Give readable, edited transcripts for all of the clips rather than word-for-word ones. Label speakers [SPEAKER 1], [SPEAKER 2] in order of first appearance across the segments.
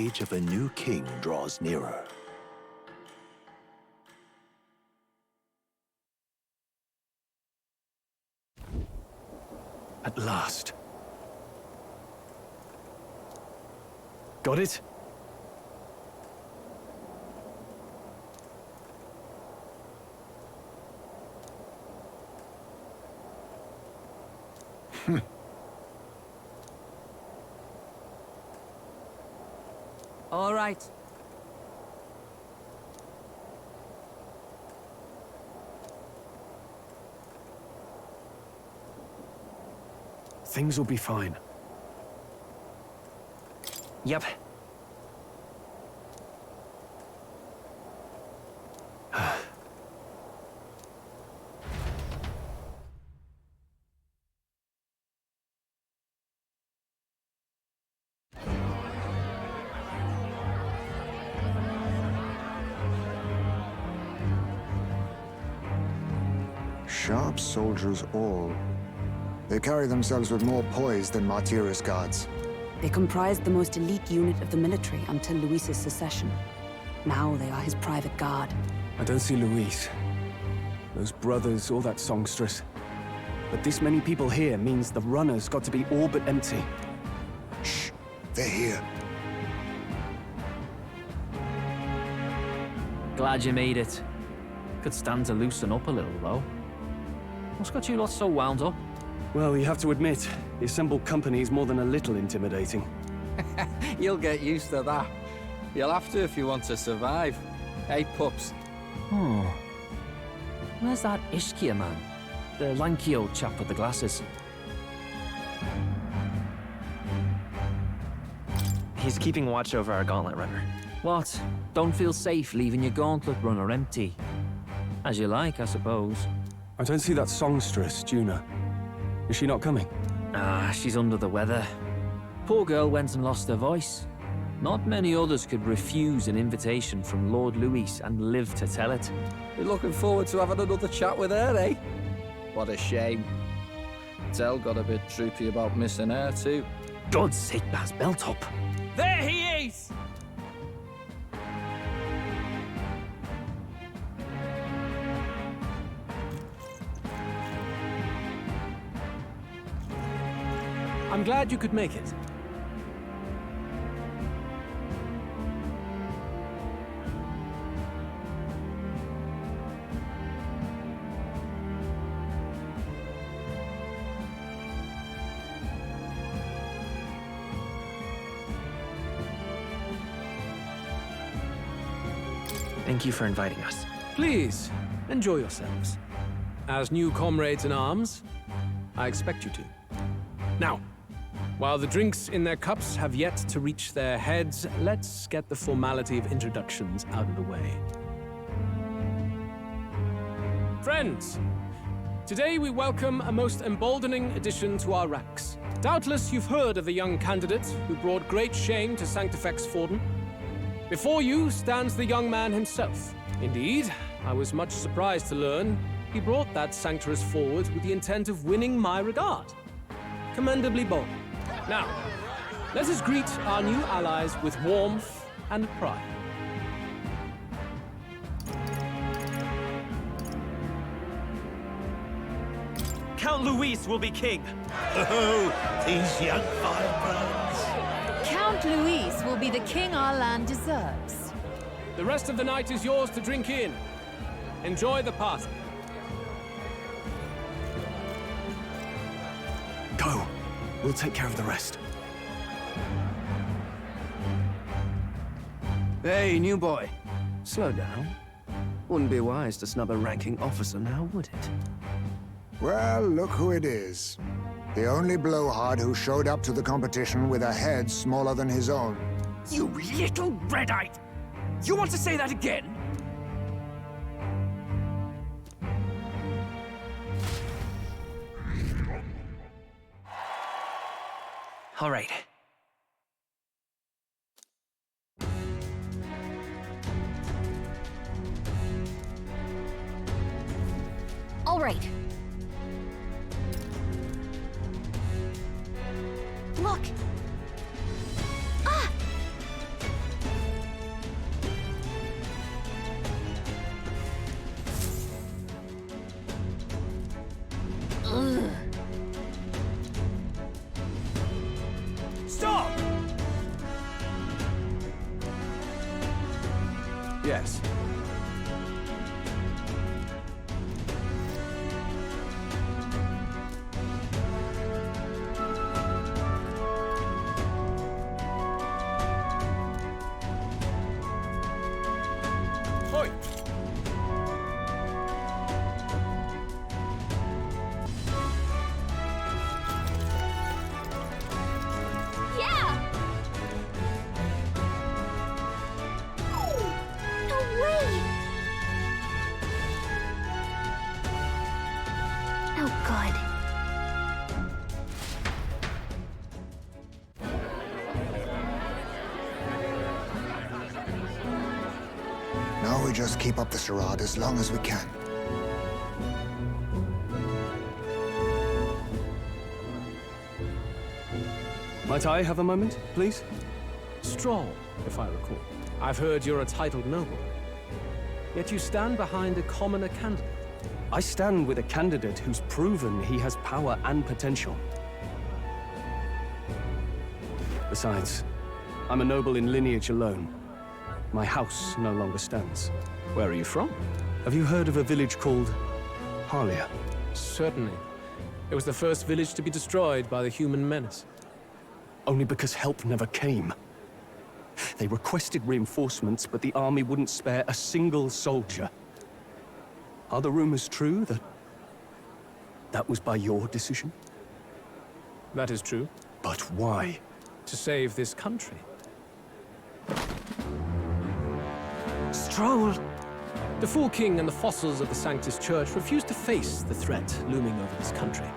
[SPEAKER 1] age of a new king draws nearer.
[SPEAKER 2] At last. Got it?
[SPEAKER 3] All right.
[SPEAKER 2] Things will be fine.
[SPEAKER 4] Yep.
[SPEAKER 5] Sharp soldiers all. They carry themselves with more poise than Martira's guards.
[SPEAKER 6] They comprised the most elite unit of the military until Luis's secession. Now they are his private guard.
[SPEAKER 2] I don't see Luis, those brothers, or that songstress. But this many people here means the runner's got to be all but empty.
[SPEAKER 5] Shh, they're here.
[SPEAKER 4] Glad you made it. Could stand to loosen up a little, though. What's got you lot so wound up?
[SPEAKER 2] Well, you have to admit, the assembled company is more than a little intimidating.
[SPEAKER 7] You'll get used to that. You'll have to if you want to survive. Hey, pups.
[SPEAKER 4] Hmm. Where's that Ishkia man? The lanky old chap with the glasses.
[SPEAKER 8] He's keeping watch over our gauntlet runner.
[SPEAKER 4] What? Don't feel safe leaving your gauntlet runner empty? As you like, I suppose.
[SPEAKER 2] I don't see that songstress, Junah. Is she not coming?
[SPEAKER 4] Ah, she's under the weather. Poor girl went and lost her voice. Not many others could refuse an invitation from Lord Louis and live to tell it.
[SPEAKER 7] You're looking forward to having another chat with her, eh? What a shame. Tell got a bit droopy about missing her, too.
[SPEAKER 4] God's sake, Baz, belt up.
[SPEAKER 3] There he is!
[SPEAKER 2] I'm glad you could make it.
[SPEAKER 8] Thank you for inviting us.
[SPEAKER 9] Please, enjoy yourselves. As new comrades in arms, I expect you to. Now, while the drinks in their cups have yet to reach their heads, let's get the formality of introductions out of the way. Friends, today we welcome a most emboldening addition to our ranks. Doubtless you've heard of the young candidate who brought great shame to Sanctifex Forden. Before you stands the young man himself. Indeed, I was much surprised to learn he brought that sanctuary forward with the intent of winning my regard. Commendably bold. Now, let us greet our new allies with warmth and pride.
[SPEAKER 8] Count Louis will be king.
[SPEAKER 1] Oh, these young firebrands.
[SPEAKER 10] Count Louis will be the king our land deserves.
[SPEAKER 9] The rest of the night is yours to drink in. Enjoy the party.
[SPEAKER 2] Go. We'll take care of the rest.
[SPEAKER 11] Hey, new boy. Slow down. Wouldn't be wise to snub a ranking officer now, would it?
[SPEAKER 5] Well, look who it is. The only blowhard who showed up to the competition with a head smaller than his own.
[SPEAKER 3] You little red-eyed! You want to say that again?
[SPEAKER 8] All right.
[SPEAKER 10] All right. Look. Ah!
[SPEAKER 9] Yes. Oi!
[SPEAKER 10] Yeah! No way! Oh, God.
[SPEAKER 5] Now we just keep up the charade as long as we can.
[SPEAKER 2] Might I have a moment, please?
[SPEAKER 9] Stroll, if I recall. I've heard you're a titled noble. Yet you stand behind a commoner candidate.
[SPEAKER 2] I stand with a candidate who's proven he has power and potential. Besides, I'm a noble in lineage alone. My house no longer stands.
[SPEAKER 9] Where are you from?
[SPEAKER 2] Have you heard of a village called Harlia?
[SPEAKER 9] Certainly. It was the first village to be destroyed by the human menace.
[SPEAKER 2] Only because help never came. They requested reinforcements, but the army wouldn't spare a single soldier. Are the rumors true that was by your decision?
[SPEAKER 9] That is true.
[SPEAKER 2] But why?
[SPEAKER 9] To save this country.
[SPEAKER 3] Stroll!
[SPEAKER 9] The Fool King and the fossils of the Sanctus Church refused to face the threat looming over this country.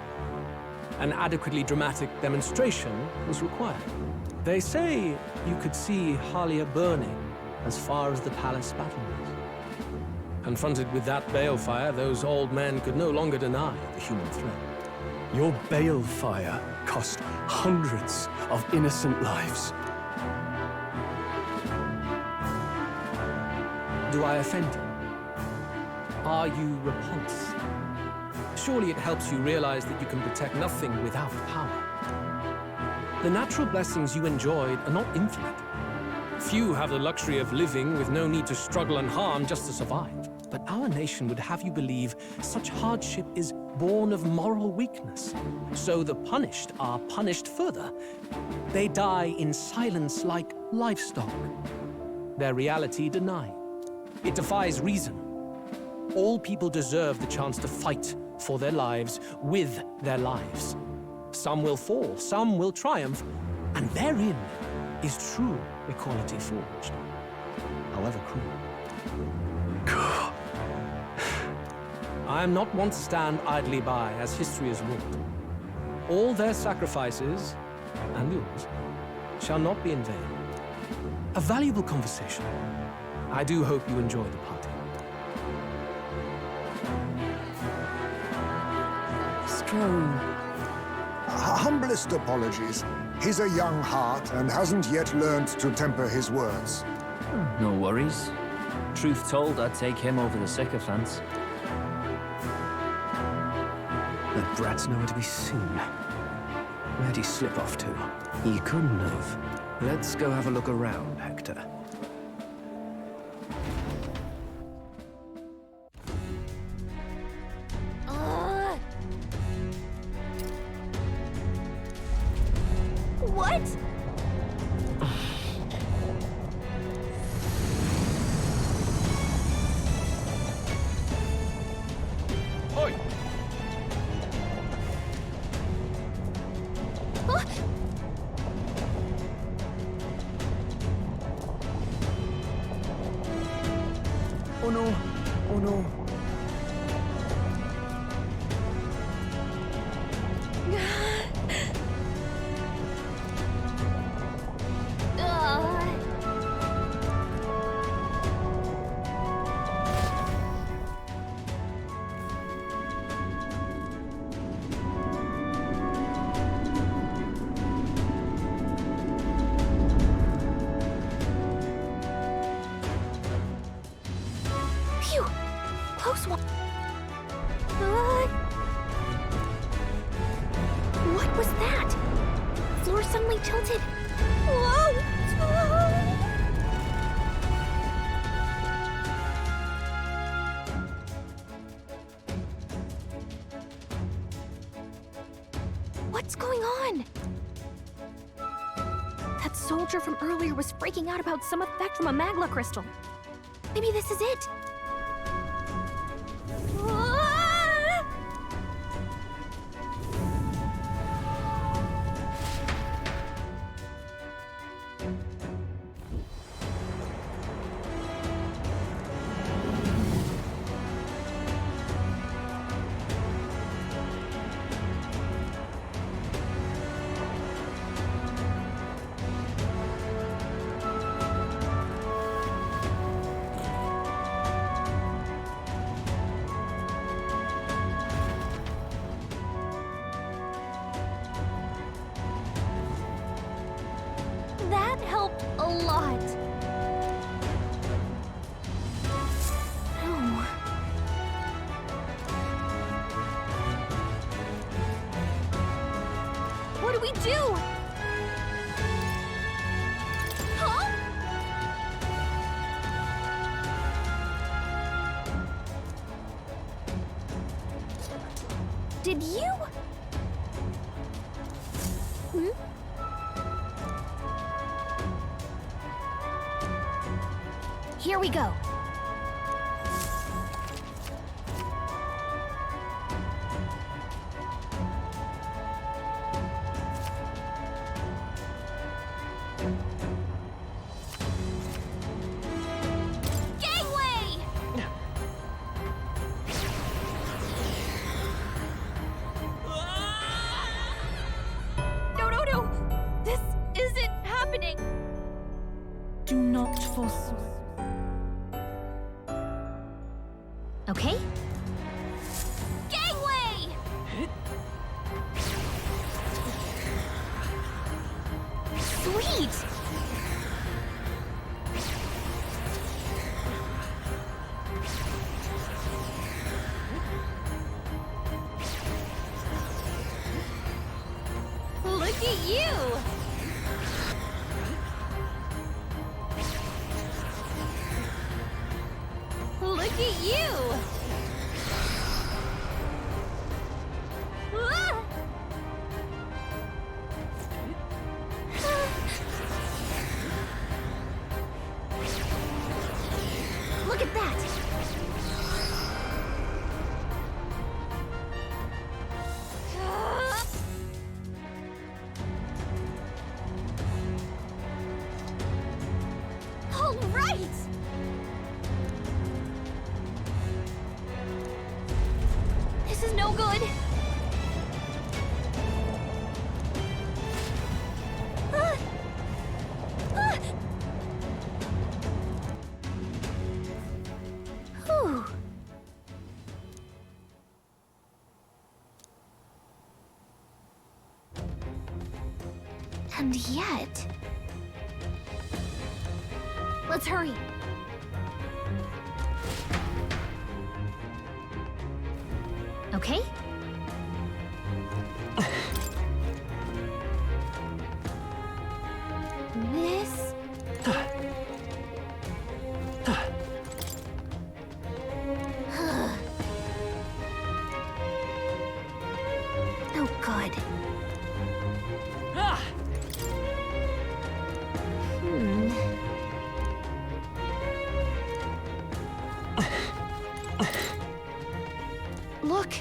[SPEAKER 9] An adequately dramatic demonstration was required. They say you could see Harlia burning as far as the palace battlements. Confronted with that balefire, those old men could no longer deny the human threat.
[SPEAKER 2] Your balefire cost hundreds of innocent lives.
[SPEAKER 9] Do I offend you? Are you repulsed? Surely it helps you realize that you can protect nothing without power. The natural blessings you enjoyed are not infinite. Few have the luxury of living with no need to struggle and harm just to survive. But our nation would have you believe such hardship is born of moral weakness. So the punished are punished further. They die in silence like livestock. Their reality denied. It defies reason. All people deserve the chance to fight for their lives with their lives. Some will fall, some will triumph, and therein is true equality forged, however cruel. I am not one to stand idly by as history has wrought. All their sacrifices, and yours, shall not be in vain. A valuable conversation. I do hope you enjoy the party.
[SPEAKER 6] Strong.
[SPEAKER 5] Humblest apologies. He's a young heart and hasn't yet learned to temper his words.
[SPEAKER 4] No worries. Truth told, I'd take him over the sycophants.
[SPEAKER 11] The brat's nowhere to be seen. Where'd he slip off to? He couldn't have. Let's go have a look around, Hector.
[SPEAKER 10] What?
[SPEAKER 9] Oi!
[SPEAKER 11] Oh no! Oh no!
[SPEAKER 10] Phew! Close one. What was that? Floor suddenly tilted. Whoa!
[SPEAKER 12] What's going on? That soldier from earlier was freaking out about some effect from a magma crystal. Maybe this is it. Ah! That helped a lot. Oh. What do we do? Huh? Did you? Hmm? Here we go. Gangway! No. This isn't happening.
[SPEAKER 6] Do not force.
[SPEAKER 12] Okay. Gangway! Sweet! Look at you! Look at you! Ah! Look at that! All right! This is no good. Ah! Ah! Whew. And yet... Let's hurry. Okay? This... No good. Look.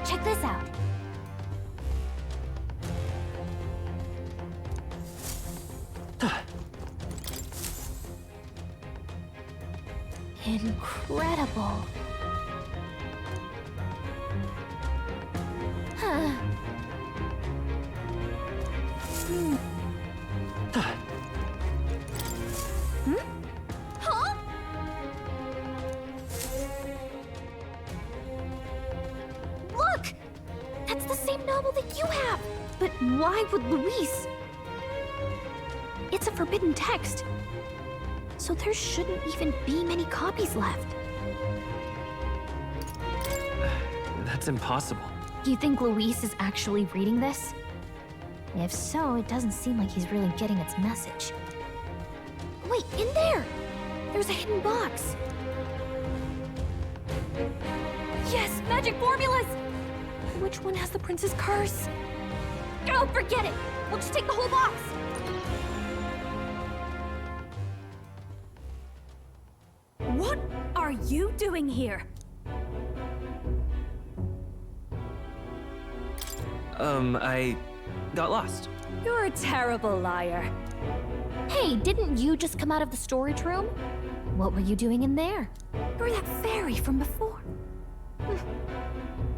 [SPEAKER 12] Check this out. Incredible. Huh. Huh? Look! That's the same novel that you have! But why would Luis? It's a forbidden text. So there shouldn't even be many copies left.
[SPEAKER 8] That's impossible.
[SPEAKER 12] Do you think Louis is actually reading this? If so, it doesn't seem like he's really getting its message. Wait, in there! There's a hidden box. Yes, magic formulas! Which one has the prince's curse? Oh, forget it! We'll just take the whole box!
[SPEAKER 10] What are you doing here?
[SPEAKER 8] I got lost.
[SPEAKER 10] You're a terrible liar.
[SPEAKER 12] Hey, didn't you just come out of the storage room? What were you doing in there?
[SPEAKER 10] You're that fairy from before.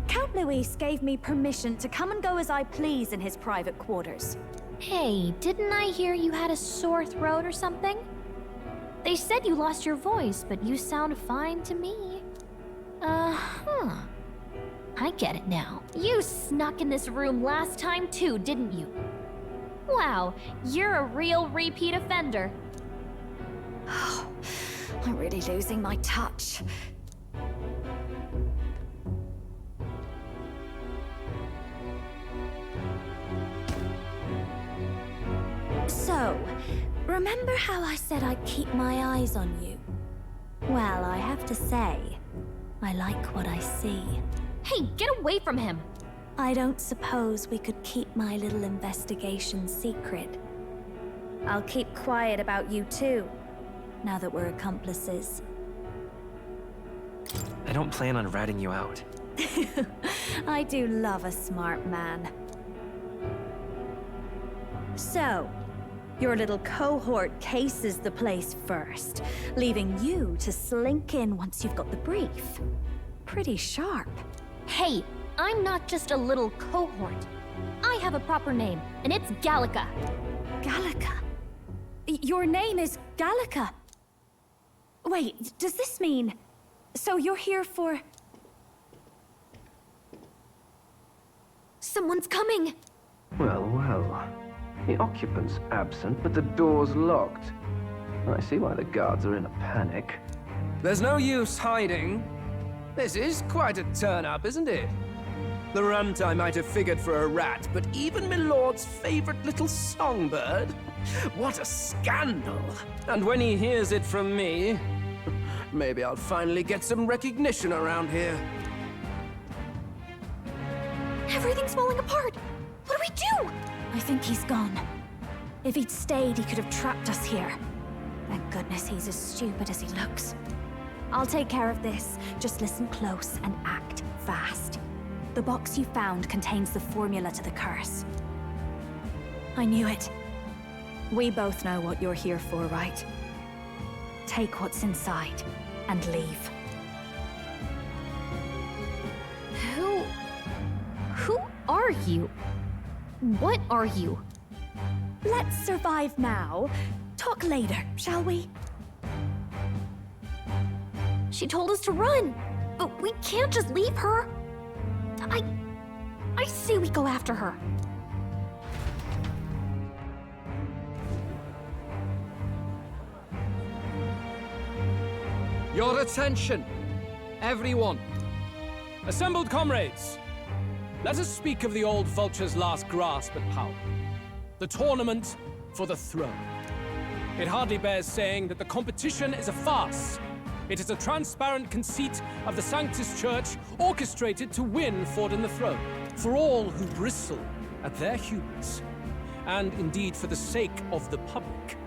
[SPEAKER 10] Count Louis gave me permission to come and go as I please in his private quarters.
[SPEAKER 12] Hey, didn't I hear you had a sore throat or something? They said you lost your voice, but you sound fine to me. I get it now. You snuck in this room last time too, didn't you? Wow, you're a real repeat offender.
[SPEAKER 10] I'm really losing my touch. So, remember how I said I'd keep my eyes on you? Well, I have to say, I like what I see.
[SPEAKER 12] Hey, get away from him!
[SPEAKER 10] I don't suppose we could keep my little investigation secret. I'll keep quiet about you too, now that we're accomplices.
[SPEAKER 8] I don't plan on ratting you out.
[SPEAKER 10] I do love a smart man. So, your little cohort cases the place first, leaving you to slink in once you've got the brief. Pretty sharp.
[SPEAKER 12] Hey, I'm not just a little cohort. I have a proper name, and it's Gallica.
[SPEAKER 10] Gallica? Your name is Gallica? Wait, does this mean... So you're here for...
[SPEAKER 12] Someone's coming!
[SPEAKER 11] Well, well. The occupant's absent, but the door's locked. I see why the guards are in a panic.
[SPEAKER 9] There's no use hiding. This is quite a turn-up, isn't it? The runt I might have figured for a rat, but even Milord's favorite little songbird? What a scandal! And when he hears it from me, maybe I'll finally get some recognition around here.
[SPEAKER 12] Everything's falling apart! What do we do?
[SPEAKER 10] I think he's gone. If he'd stayed, he could have trapped us here. Thank goodness he's as stupid as he looks. I'll take care of this. Just listen close and act fast. The box you found contains the formula to the curse. I knew it. We both know what you're here for, right? Take what's inside and leave.
[SPEAKER 12] Who are you? What are you?
[SPEAKER 10] Let's survive now. Talk later, shall we?
[SPEAKER 12] She told us to run, but we can't just leave her. I say we go after her.
[SPEAKER 9] Your attention, everyone. Assembled comrades, let us speak of the old vulture's last grasp at power. The tournament for the throne. It hardly bears saying that the competition is a farce. It is a transparent conceit of the Sanctus Church orchestrated to win Forden the throne. For all who bristle at their hubris, and indeed for the sake of the public.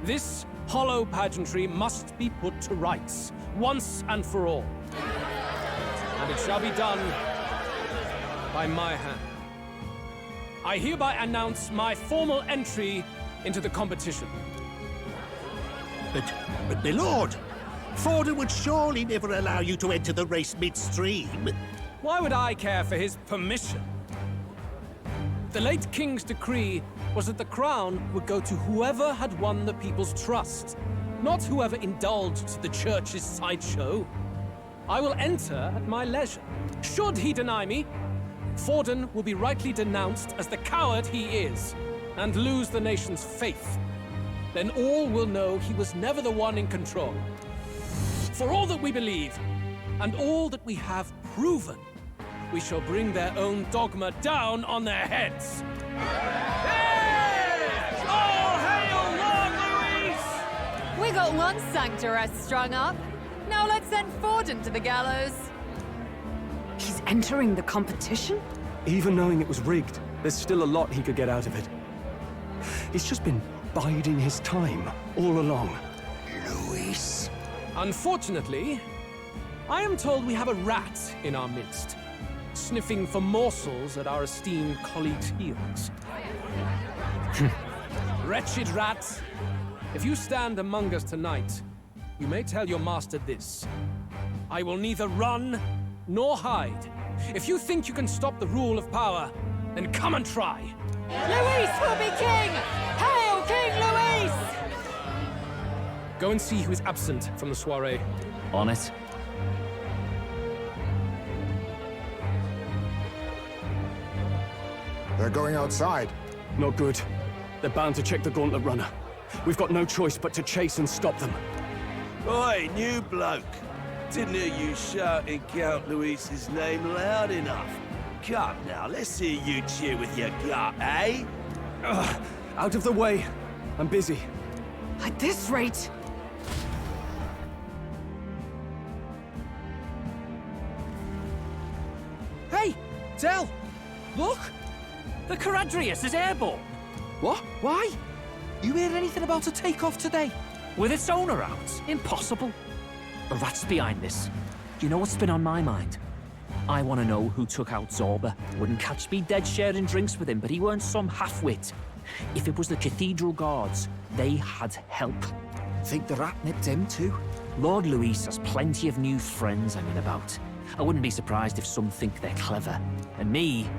[SPEAKER 9] This hollow pageantry must be put to rights, once and for all. And it shall be done by my hand. I hereby announce my formal entry into the competition.
[SPEAKER 1] But my lord, Forden would surely never allow you to enter the race midstream.
[SPEAKER 9] Why would I care for his permission? The late king's decree was that the crown would go to whoever had won the people's trust, not whoever indulged the church's sideshow. I will enter at my leisure. Should he deny me, Forden will be rightly denounced as the coward he is, and lose the nation's faith. Then all will know he was never the one in control. For all that we believe, and all that we have proven, we shall bring their own dogma down on their heads.
[SPEAKER 3] All hail Lord Louis!
[SPEAKER 13] We got one sanctoress strung up. Now let's send Forden to the gallows.
[SPEAKER 6] He's entering the competition?
[SPEAKER 2] Even knowing it was rigged, there's still a lot he could get out of it. He's just been biding his time all along.
[SPEAKER 5] Louis.
[SPEAKER 9] Unfortunately, I am told we have a rat in our midst, sniffing for morsels at our esteemed colleagues' heels. Wretched rat, if you stand among us tonight, you may tell your master this. I will neither run nor hide. If you think you can stop the rule of power, then come and try.
[SPEAKER 13] Louis will be king! Hail King Louis!
[SPEAKER 9] Go and see who is absent from the soiree.
[SPEAKER 4] On it.
[SPEAKER 5] They're going outside.
[SPEAKER 2] Not good. They're bound to check the gauntlet runner. We've got no choice but to chase and stop them.
[SPEAKER 14] Oi, new bloke. Didn't hear you shouting Count Luis's name loud enough. Come now, let's hear you cheer with your gut, eh?
[SPEAKER 2] Out of the way. I'm busy.
[SPEAKER 6] At this rate...
[SPEAKER 3] Hey, Del! Look!
[SPEAKER 4] The Caradrius is airborne!
[SPEAKER 3] What? Why? You hear anything about a takeoff today?
[SPEAKER 4] With its owner out? Impossible. The rat's behind this. Do you know what's been on my mind? I want to know who took out Zorba. Wouldn't catch me dead sharing drinks with him, but he weren't some half-wit. If it was the Cathedral Guards, they had help.
[SPEAKER 3] Think the rat nipped him too?
[SPEAKER 4] Lord Louis has plenty of new friends hanging about. I wouldn't be surprised if some think they're clever. And me,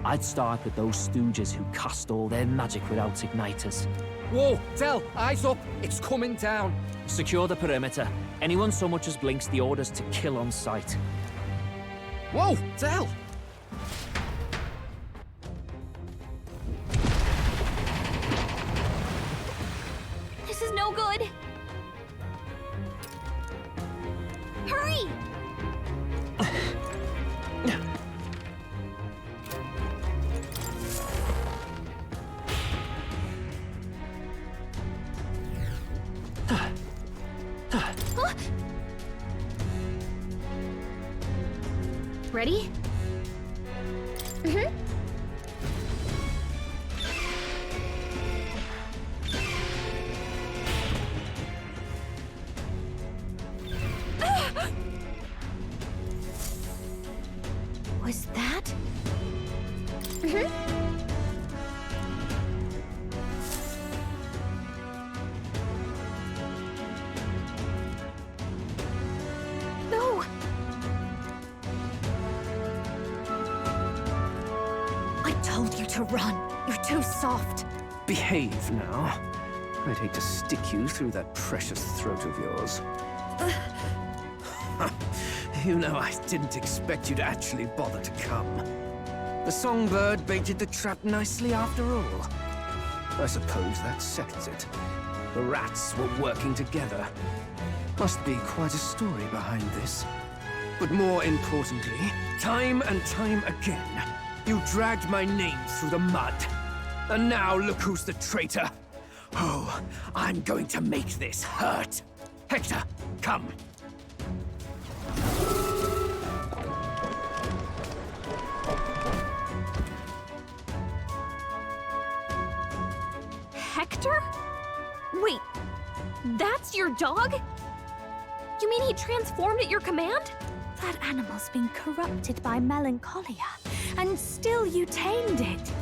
[SPEAKER 4] I'd start with those stooges who cast all their magic without igniters.
[SPEAKER 3] Whoa, Del, eyes up. It's coming down.
[SPEAKER 4] Secure the perimeter. Anyone so much as blinks, the orders to kill on sight.
[SPEAKER 3] Whoa, Del!
[SPEAKER 12] This is no good. Hurry! Huh? Ready? Mm-hmm. Was that? Mm-hmm. No! I told you to run. You're too soft.
[SPEAKER 11] Behave now. I'd hate to stick you through that precious throat of yours. You know, I didn't expect you to actually bother to come. The songbird baited the trap nicely after all. I suppose that settles it. The rats were working together. Must be quite a story behind this. But more importantly, time and time again, you dragged my name through the mud. And now look who's the traitor. Oh, I'm going to make this hurt. Hector, come.
[SPEAKER 12] Hector? Wait, that's your dog? You mean he transformed at your command? That animal's been corrupted by melancholia, and still you tamed it.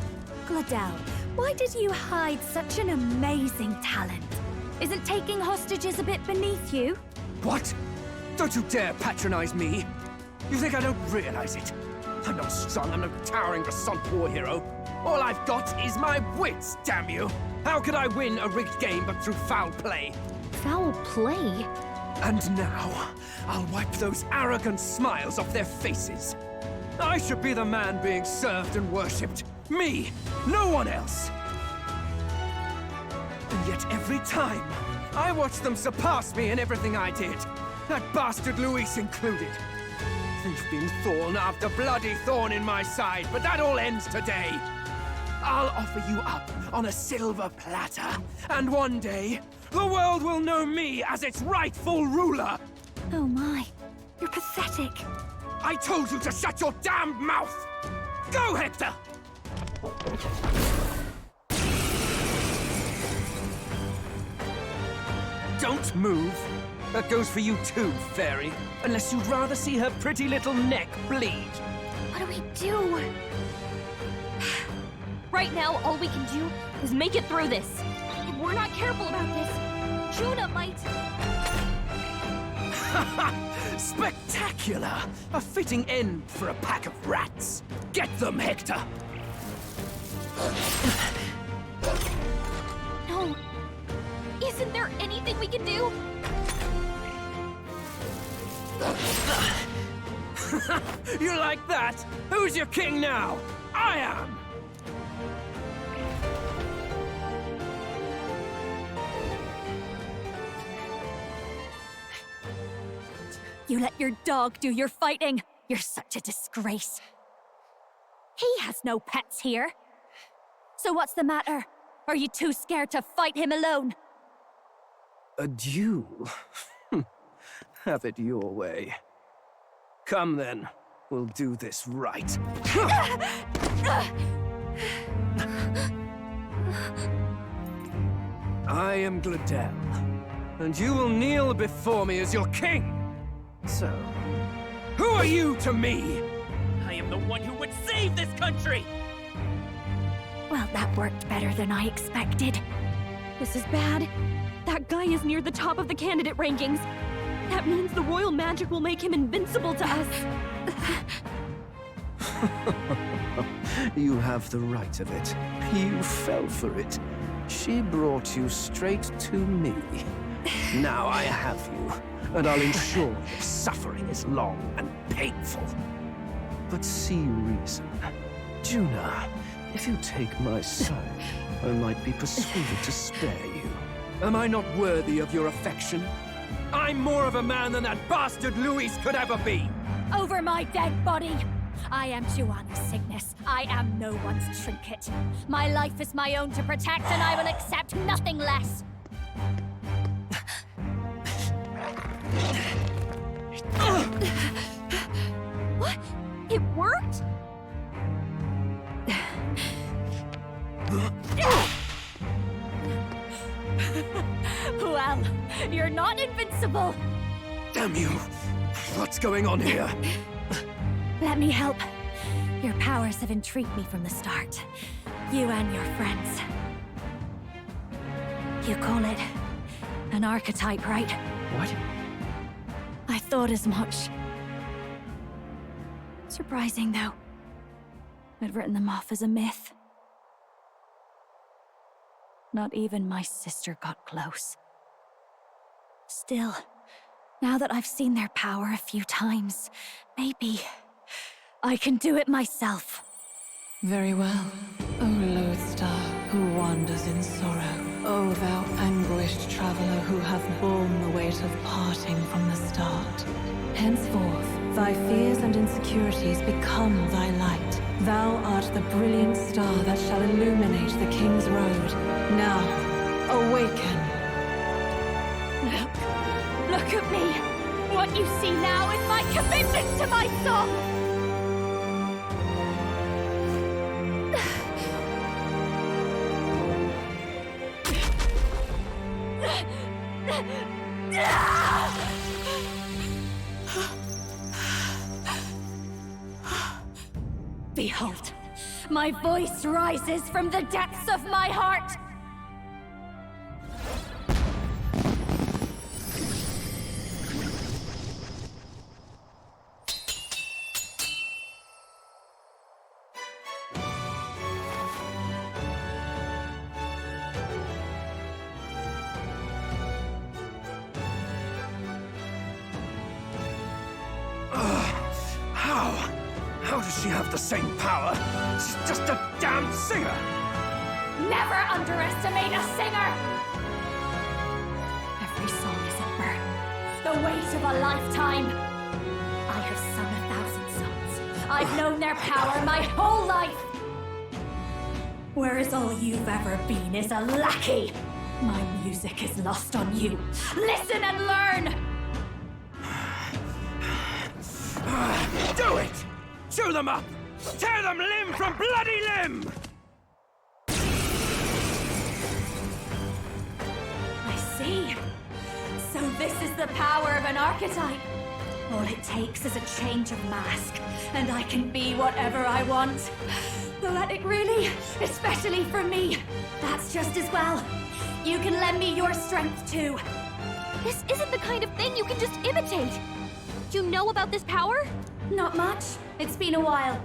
[SPEAKER 12] Glodell, why did you hide such an amazing talent? Isn't taking hostages a bit beneath you?
[SPEAKER 11] What? Don't you dare patronize me! You think I don't realize it? I'm not strong, I'm no towering Rassant war hero. All I've got is my wits, damn you! How could I win a rigged game but through foul play?
[SPEAKER 12] Foul play?
[SPEAKER 11] And now, I'll wipe those arrogant smiles off their faces. I should be the man being served and worshipped. Me, no one else. And yet every time, I watch them surpass me in everything I did. That bastard Luis included. They've been thorn after bloody thorn in my side, but that all ends today. I'll offer you up on a silver platter, and one day, the world will know me as its rightful ruler!
[SPEAKER 10] Oh my, you're pathetic.
[SPEAKER 11] I told you to shut your damned mouth! Go, Hector! Don't move. That goes for you too, fairy. Unless you'd rather see her pretty little neck bleed.
[SPEAKER 12] What do we do? Right now, all we can do is make it through this. If we're not careful about this, Junah might...
[SPEAKER 11] Spectacular! A fitting end for a pack of rats. Get them, Hector!
[SPEAKER 12] No. Isn't there anything we can do?
[SPEAKER 11] You like that? Who's your king now? I am!
[SPEAKER 10] You let your dog do your fighting. You're such a disgrace. He has no pets here. So what's the matter? Are you too scared to fight him alone?
[SPEAKER 11] A duel? Have it your way. Come then, we'll do this right. I am Glodell, and you will kneel before me as your king. So, who are you to me?
[SPEAKER 3] I am the one who would save this country!
[SPEAKER 10] Well, that worked better than I expected.
[SPEAKER 12] This is bad. That guy is near the top of the candidate rankings. That means the royal magic will make him invincible to us.
[SPEAKER 11] You have the right of it. You fell for it. She brought you straight to me. Now I have you, and I'll ensure your suffering is long and painful. But see reason. Junah, if you take my side, I might be persuaded to spare you. Am I not worthy of your affection? I'm more of a man than that bastard Louis could ever be!
[SPEAKER 10] Over my dead body! I am Junah's Cygnus. I am no one's trinket. My life is my own to protect, and I will accept nothing less.
[SPEAKER 12] What? It worked?
[SPEAKER 10] Well, you're not invincible.
[SPEAKER 11] Damn you! What's going on here?
[SPEAKER 10] Let me help. Your powers have intrigued me from the start. You and your friends. You call it an archetype, right?
[SPEAKER 11] What?
[SPEAKER 10] I thought as much. Surprising, though. I'd written them off as a myth. Not even my sister got close. Still, now that I've seen their power a few times, maybe I can do it myself.
[SPEAKER 15] Very well, O lodestar who wanders in sorrow. O thou anguished traveler who hath borne the weight of parting from the start. Henceforth, thy fears and insecurities become thy light. Thou art the brilliant star that shall illuminate the King's Road. Now, awaken.
[SPEAKER 10] Look at me! What you see now is my commitment to my song! Behold, my voice rises from the depths of my heart!
[SPEAKER 11] How does she have the same power? She's just a damn singer!
[SPEAKER 10] Never underestimate a singer! Every song is a burden, the weight of a lifetime. I have sung I've known their power my whole life! Whereas all you've ever been is a lackey! My music is lost on you. Listen and learn!
[SPEAKER 11] Do it! Chew them up! Tear them limb from bloody limb!
[SPEAKER 10] I see. So this is the power of an archetype. All it takes is a change of mask, and I can be whatever I want. Poetic, really? Especially for me. That's just as well. You can lend me your strength, too.
[SPEAKER 12] This isn't the kind of thing you can just imitate. You know about this power?
[SPEAKER 10] Not much. It's been a while.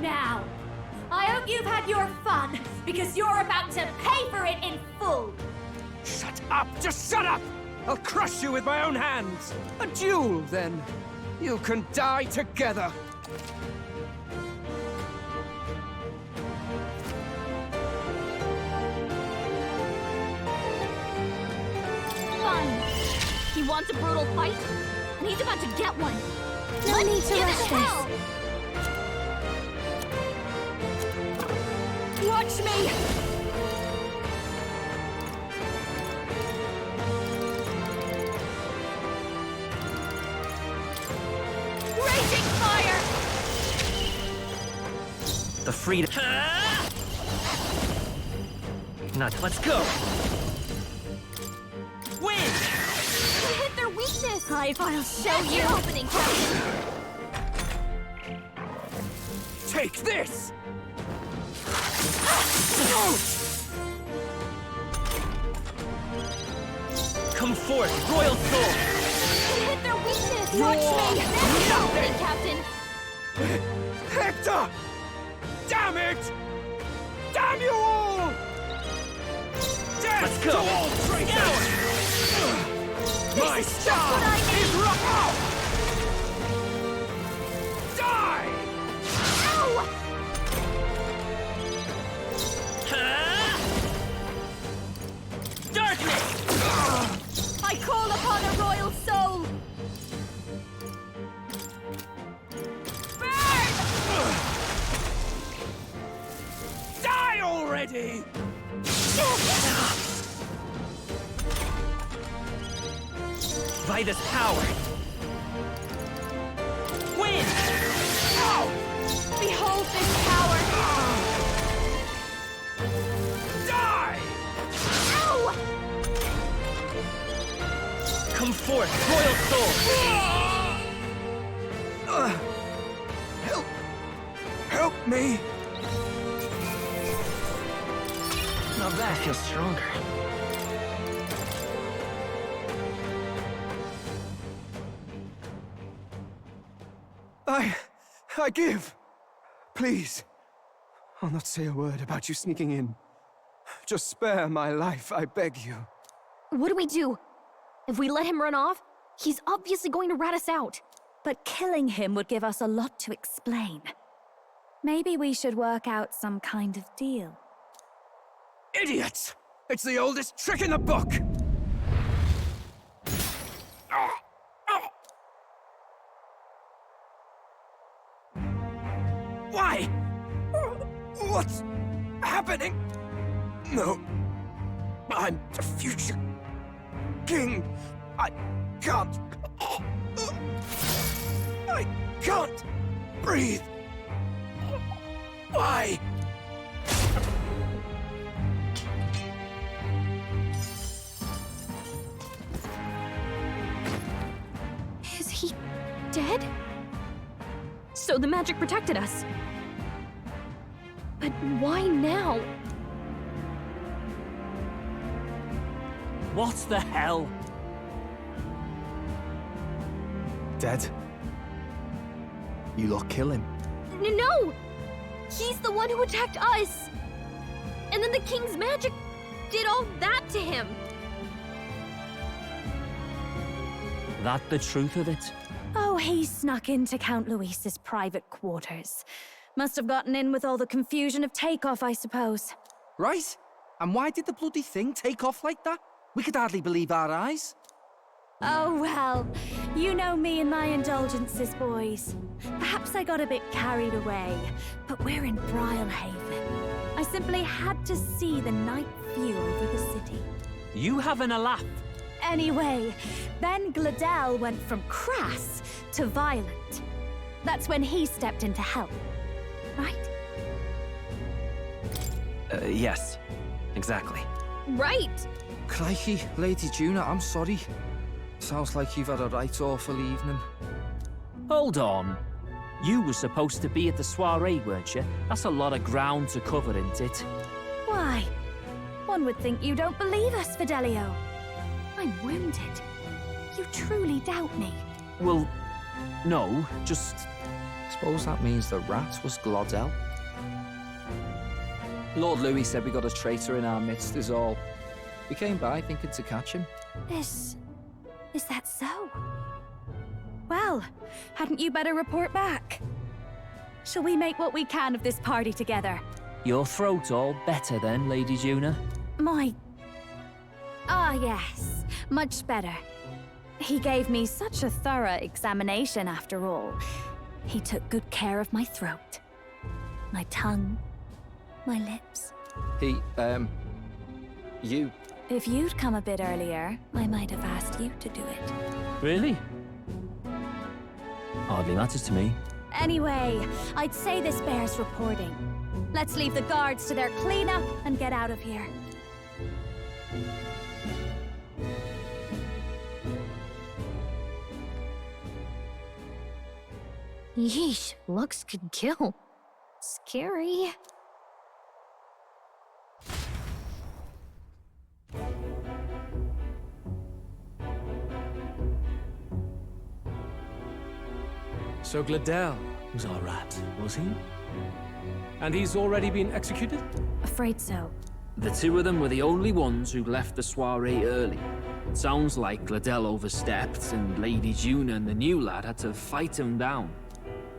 [SPEAKER 10] Now, I hope you've had your fun, because you're about to pay for it in full.
[SPEAKER 11] Shut up! Just shut up! I'll crush you with my own hands! A duel, then. You can die together.
[SPEAKER 12] Fine. He wants a brutal fight, and he's about to get one.
[SPEAKER 10] No
[SPEAKER 12] Let's
[SPEAKER 10] need to
[SPEAKER 12] give
[SPEAKER 10] rush
[SPEAKER 12] it hell!
[SPEAKER 10] Watch me!
[SPEAKER 12] Raging fire!
[SPEAKER 8] The freedom. Not. Let's go. Win!
[SPEAKER 12] We hit their weakness!
[SPEAKER 10] I'll show
[SPEAKER 12] That's
[SPEAKER 10] you!
[SPEAKER 12] your opening, Captain!
[SPEAKER 11] Take this!
[SPEAKER 8] Come forth, Royal Soul!
[SPEAKER 12] We hit their weakness!
[SPEAKER 11] Watch
[SPEAKER 12] me! That's your opening, Captain!
[SPEAKER 11] Hector! Damn it! Damn you all! Death
[SPEAKER 8] Let's go!
[SPEAKER 11] to all traitors! My star
[SPEAKER 12] what I need.
[SPEAKER 11] is rock! Die!
[SPEAKER 12] Ow!
[SPEAKER 8] Darkness!
[SPEAKER 10] I call upon a royal soul!
[SPEAKER 11] Die already!
[SPEAKER 8] By this power. Win!
[SPEAKER 10] Behold this power!
[SPEAKER 11] Die!
[SPEAKER 12] Ow!
[SPEAKER 8] Come forth, Royal Soul!
[SPEAKER 11] Help me!
[SPEAKER 8] Now that feels stronger.
[SPEAKER 11] I give. Please. I'll not say a word about you sneaking in. Just spare my life, I beg you.
[SPEAKER 12] What do we do? If we let him run off, he's obviously going to rat us out.
[SPEAKER 10] But killing him would give us a lot to explain. Maybe we should work out some kind of deal.
[SPEAKER 11] Idiots! It's the oldest trick in the book! Why? What's happening? No. I'm the future king. I can't breathe. Why?
[SPEAKER 12] Is he dead? So the magic protected us. But why now?
[SPEAKER 4] What the hell?
[SPEAKER 2] Dead? You lot kill him?
[SPEAKER 12] No! He's the one who attacked us! And then the king's magic did all that to him!
[SPEAKER 4] That the truth of it?
[SPEAKER 10] Oh, he snuck into Count Louis's private quarters. Must have gotten in with all the confusion of takeoff, I suppose.
[SPEAKER 3] Right? And why did the bloody thing take off like that? We could hardly believe our eyes.
[SPEAKER 10] Oh well, you know me and my indulgences, boys. Perhaps I got a bit carried away, but we're in Brylehaven. I simply had to see the night view over the city.
[SPEAKER 4] You having a laugh?
[SPEAKER 10] Anyway, then Glodell went from crass to violent. That's when he stepped in to help, right?
[SPEAKER 4] Yes, exactly.
[SPEAKER 12] Right!
[SPEAKER 7] Crikey, Lady Junah, I'm sorry. Sounds like you've had a right awful evening.
[SPEAKER 4] Hold on. You were supposed to be at the soiree, weren't you? That's a lot of ground to cover, isn't it?
[SPEAKER 10] Why? One would think you don't believe us, Fidelio. I'm wounded. You truly doubt me.
[SPEAKER 4] Well, no, just...
[SPEAKER 7] Suppose that means the rat was Glodell. Lord Louis said we got a traitor in our midst is all. We came by thinking to catch him.
[SPEAKER 10] Is that so? Well, hadn't you better report back? Shall we make what we can of this party together?
[SPEAKER 4] Your throat all better then, Lady Junah?
[SPEAKER 10] Ah, yes. Much better. He gave me such a thorough examination after all. He took good care of my throat, my tongue, my lips.
[SPEAKER 7] You.
[SPEAKER 10] If you'd come a bit earlier, I might have asked you to do it.
[SPEAKER 4] Really? Hardly matters to me.
[SPEAKER 10] Anyway, I'd say this bears reporting. Let's leave the guards to their cleanup and get out of here.
[SPEAKER 12] Yeesh, looks could kill. Scary.
[SPEAKER 9] So Glodell was our rat, was he? And he's already been executed?
[SPEAKER 10] Afraid so.
[SPEAKER 4] The two of them were the only ones who left the soiree early. It sounds like Glodell overstepped, and Lady Junah and the new lad had to fight him down.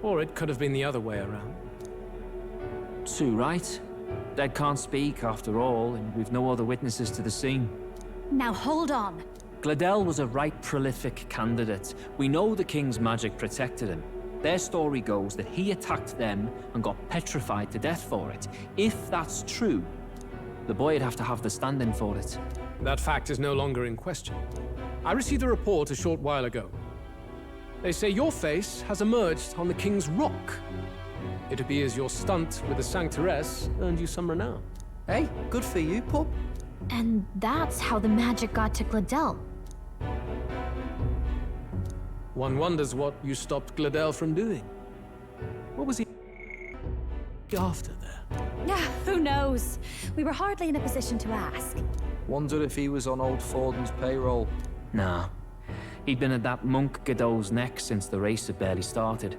[SPEAKER 9] Or it could have been the other way around.
[SPEAKER 4] Too right. Dead can't speak, after all, and we've no other witnesses to the scene.
[SPEAKER 10] Now hold on.
[SPEAKER 4] Glodell was a right prolific candidate. We know the king's magic protected him. Their story goes that he attacked them and got petrified to death for it. If that's true, the boy would have to have the stand-in for it.
[SPEAKER 9] That fact is no longer in question. I received a report a short while ago. They say your face has emerged on the King's Rock. It appears your stunt with the Sanctoress earned you some renown.
[SPEAKER 7] Hey, good for you, pup.
[SPEAKER 12] And that's how the magic got to Glodell.
[SPEAKER 9] One wonders what you stopped Glodell from doing. What was he after there?
[SPEAKER 10] Yeah, who knows? We were hardly in a position to ask.
[SPEAKER 7] Wonder if he was on old Forden's payroll.
[SPEAKER 4] Nah. He'd been at that monk Godot's neck since the race had barely started.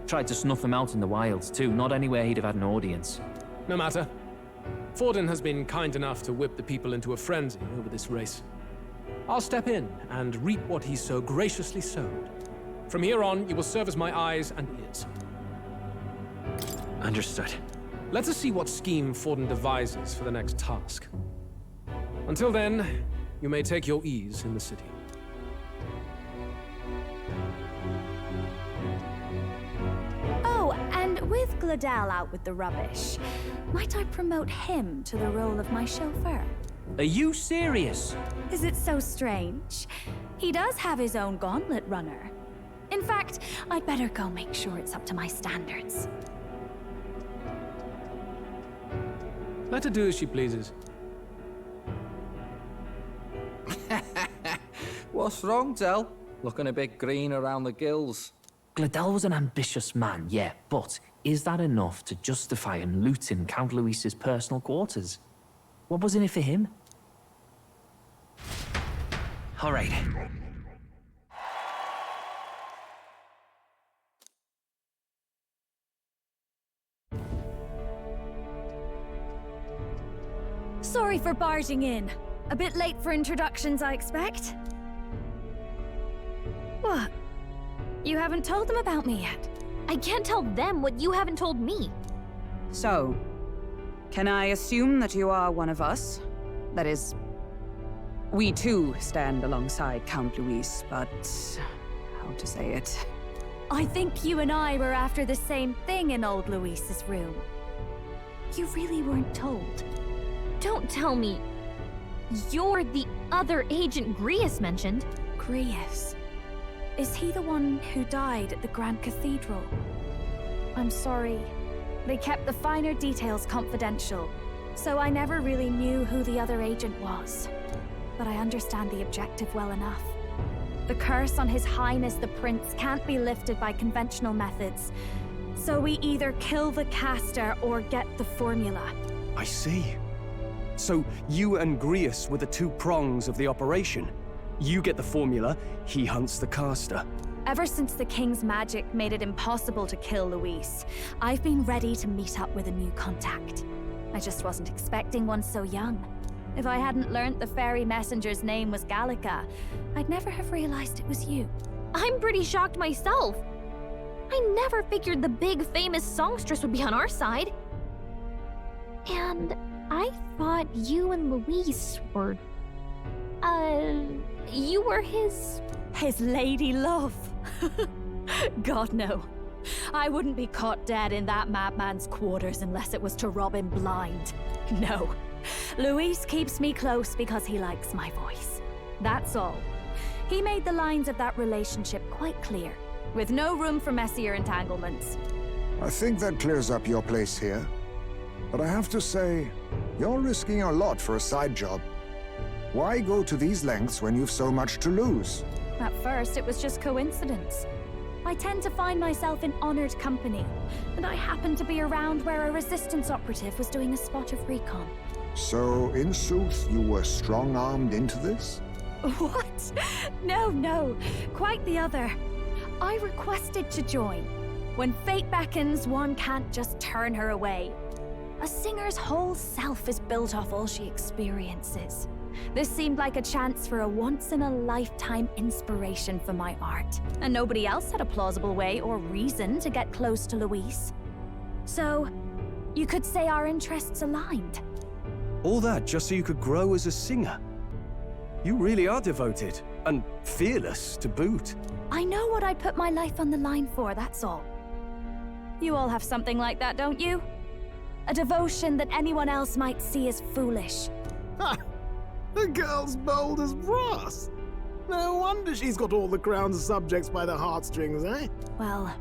[SPEAKER 4] Tried to snuff him out in the wilds too, not anywhere he'd have had an audience.
[SPEAKER 9] No matter. Forden has been kind enough to whip the people into a frenzy over this race. I'll step in and reap what he so graciously sowed. From here on, you will serve as my eyes and ears.
[SPEAKER 4] Understood.
[SPEAKER 9] Let us see what scheme Forden devises for the next task. Until then, you may take your ease in the city.
[SPEAKER 10] Oh, and with Glodell out with the rubbish, might I promote him to the role of my chauffeur?
[SPEAKER 4] Are you serious?
[SPEAKER 10] Is it so strange? He does have his own gauntlet runner. In fact, I'd better go make sure it's up to my standards.
[SPEAKER 9] Let her do as she pleases.
[SPEAKER 7] What's wrong, Dell? Looking a bit green around the gills.
[SPEAKER 4] Glodell was an ambitious man, yeah, but is that enough to justify him looting Count Louis's personal quarters? What was in it for him? All right.
[SPEAKER 10] Sorry for barging in. A bit late for introductions, I expect. What? You haven't told them about me yet?
[SPEAKER 12] I can't tell them what you haven't told me.
[SPEAKER 6] So, can I assume that you are one of us? That is, We too stand alongside Count Louis, but how to say it?
[SPEAKER 10] I think you and I were after the same thing in old Louis's room. You really weren't told.
[SPEAKER 12] Don't tell me you're the other agent Grius mentioned.
[SPEAKER 10] Grius? Is he the one who died at the Grand Cathedral? I'm sorry. They kept the finer details confidential, so I never really knew who the other agent was. But I understand the objective well enough. The curse on His Highness the Prince can't be lifted by conventional methods, so we either kill the caster or get the formula.
[SPEAKER 2] I see. So you and Grius were the two prongs of the operation. You get the formula, he hunts the caster.
[SPEAKER 10] Ever since the King's magic made it impossible to kill Louis, I've been ready to meet up with a new contact. I just wasn't expecting one so young. If I hadn't learnt the fairy messenger's name was Gallica, I'd never have realized it was you.
[SPEAKER 12] I'm pretty shocked myself. I never figured the big famous songstress would be on our side. And I thought you and Louis were... you were his
[SPEAKER 10] lady love. God, no. I wouldn't be caught dead in that madman's quarters unless it was to rob him blind. No. Louis keeps me close because he likes my voice. That's all. He made the lines of that relationship quite clear, with no room for messier entanglements.
[SPEAKER 5] I think that clears up your place here. But I have to say, you're risking a lot for a side job. Why go to these lengths when you've so much to lose?
[SPEAKER 10] At first, it was just coincidence. I tend to find myself in honored company, and I happened to be around where a resistance operative was doing a spot of recon.
[SPEAKER 5] So, in sooth, you were strong-armed into this?
[SPEAKER 10] What? No. Quite the other. I requested to join. When fate beckons, one can't just turn her away. A singer's whole self is built off all she experiences. This seemed like a chance for a once-in-a-lifetime inspiration for my art, and nobody else had a plausible way or reason to get close to Louis. So, you could say our interests aligned.
[SPEAKER 2] All that just so you could grow as a singer? You really are devoted, and fearless to boot.
[SPEAKER 10] I know what I'd put my life on the line for, that's all. You all have something like that, don't you? A devotion that anyone else might see as foolish.
[SPEAKER 3] Ha! The girl's bold as brass. No wonder she's got all the crown's subjects by the heartstrings, eh?
[SPEAKER 10] Well,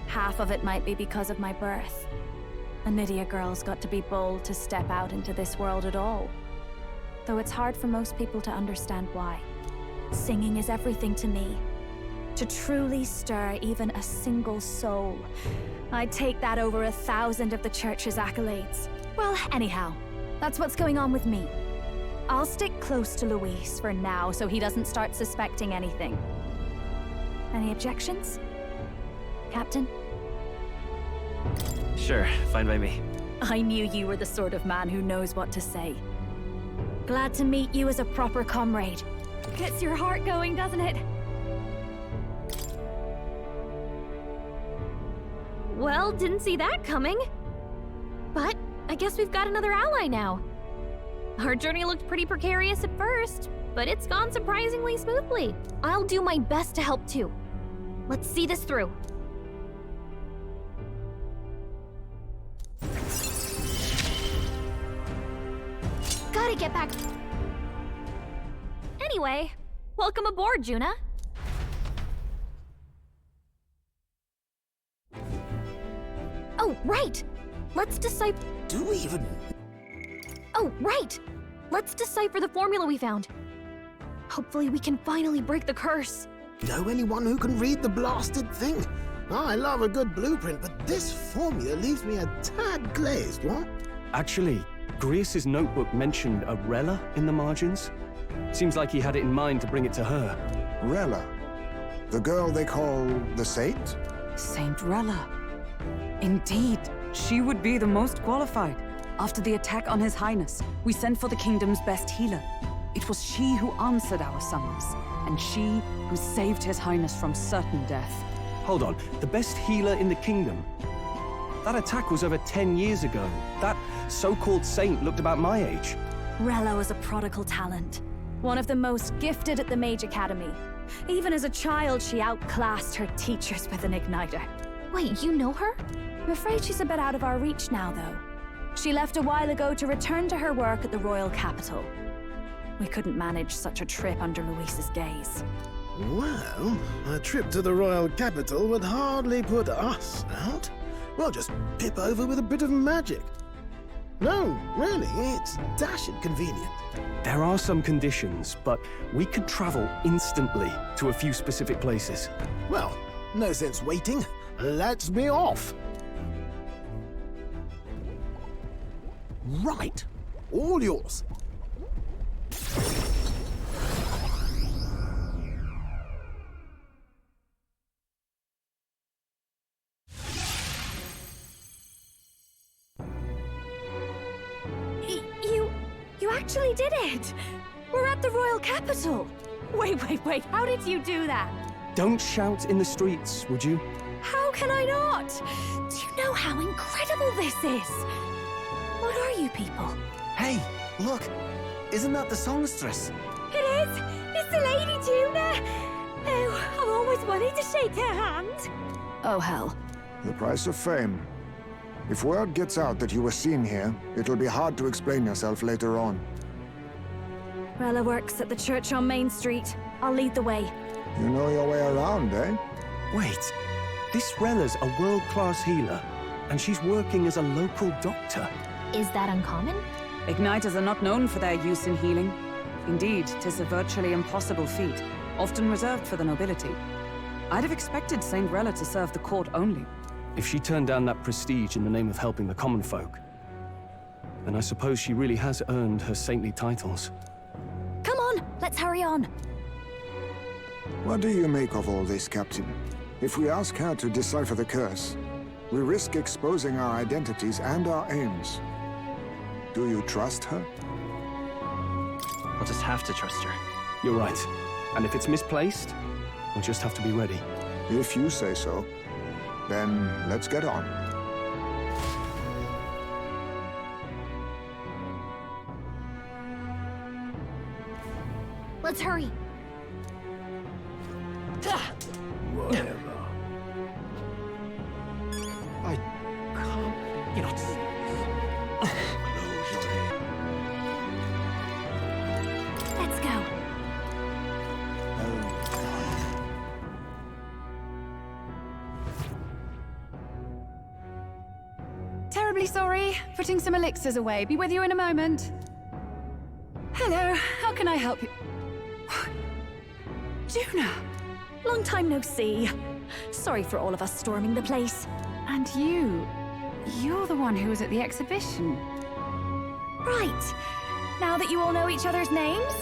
[SPEAKER 10] half of it might be because of my birth. A Nydia girl's got to be bold to step out into this world at all. Though it's hard for most people to understand why. Singing is everything to me. To truly stir even a single soul, I'd take that over 1,000 of the church's accolades. Well, anyhow, that's what's going on with me. I'll stick close to Louis for now so he doesn't start suspecting anything. Any objections? Captain?
[SPEAKER 8] Sure, fine by me.
[SPEAKER 10] I knew you were the sort of man who knows what to say. Glad to meet you as a proper comrade. Gets your heart going, doesn't it?
[SPEAKER 12] Well, didn't see that coming. But I guess we've got another ally now. Our journey looked pretty precarious at first, but it's gone surprisingly smoothly. I'll do my best to help too. Let's see this through. Gotta get back. Anyway, welcome aboard, Junah. Oh, right! Let's decipher...
[SPEAKER 3] Do we even...
[SPEAKER 12] Oh, right! Let's decipher the formula we found. Hopefully we can finally break the curse.
[SPEAKER 3] Know anyone who can read the blasted thing? I love a good blueprint, but this formula leaves me a tad glazed, what?
[SPEAKER 2] Actually, Grius's notebook mentioned a Rella in the margins. Seems like he had it in mind to bring it to her.
[SPEAKER 5] Rella? The girl they call the Saint?
[SPEAKER 6] Saint Rella. Indeed, she would be the most qualified. After the attack on His Highness, we sent for the kingdom's best healer. It was she who answered our summons, and she who saved His Highness from certain death.
[SPEAKER 2] Hold on, the best healer in the kingdom? That attack was over 10 years ago. That so-called saint looked about my age.
[SPEAKER 10] Rella was a prodigal talent. One of the most gifted at the Mage Academy. Even as a child, she outclassed her teachers with an igniter.
[SPEAKER 12] Wait, you know her?
[SPEAKER 10] I'm afraid she's a bit out of our reach now, though. She left a while ago to return to her work at the royal capital. We couldn't manage such a trip under Louis's gaze.
[SPEAKER 3] Well, a trip to the royal capital would hardly put us out. We'll just pip over with a bit of magic. No, really, it's dashing convenient.
[SPEAKER 2] There are some conditions, but we could travel instantly to a few specific places.
[SPEAKER 3] Well, no sense waiting. Let's be off. Right. All yours.
[SPEAKER 10] You actually did it! We're at the royal capital! Wait, how did you do that?
[SPEAKER 2] Don't shout in the streets, would you?
[SPEAKER 10] How can I not? Do you know how incredible this is? What are you people?
[SPEAKER 11] Hey, look! Isn't that the songstress?
[SPEAKER 10] It is! It's the Lady Junah! Oh, I've always wanted to shake her hand. Oh, hell.
[SPEAKER 5] The price of fame. If word gets out that you were seen here, it'll be hard to explain yourself later on.
[SPEAKER 10] Rella works at the church on Main Street. I'll lead the way.
[SPEAKER 5] You know your way around, eh?
[SPEAKER 2] Wait, this Rella's a world-class healer, and she's working as a local doctor.
[SPEAKER 12] Is that uncommon?
[SPEAKER 6] Igniters are not known for their use in healing. Indeed, 'tis a virtually impossible feat, often reserved for the nobility. I'd have expected Saint Rella to serve the court only.
[SPEAKER 2] If she turned down that prestige in the name of helping the common folk, then I suppose she really has earned her saintly titles.
[SPEAKER 10] Come on, let's hurry on.
[SPEAKER 5] What do you make of all this, Captain? If we ask her to decipher the curse, we risk exposing our identities and our aims. Do you trust her?
[SPEAKER 8] I'll just have to trust her.
[SPEAKER 2] You're right. And if it's misplaced, we'll just have to be ready.
[SPEAKER 5] If you say so. Then let's get on.
[SPEAKER 12] Let's hurry.
[SPEAKER 14] Whatever.
[SPEAKER 1] I can't. You're not serious. Close your head.
[SPEAKER 10] Let's go.
[SPEAKER 6] Terribly sorry. Putting some elixirs away. Be with you in a moment. Hello. How can I help you? Junah!
[SPEAKER 10] Long time no see. Sorry for all of us storming the place.
[SPEAKER 6] And you're the one who was at the exhibition.
[SPEAKER 10] Right. Now that you all know each other's names,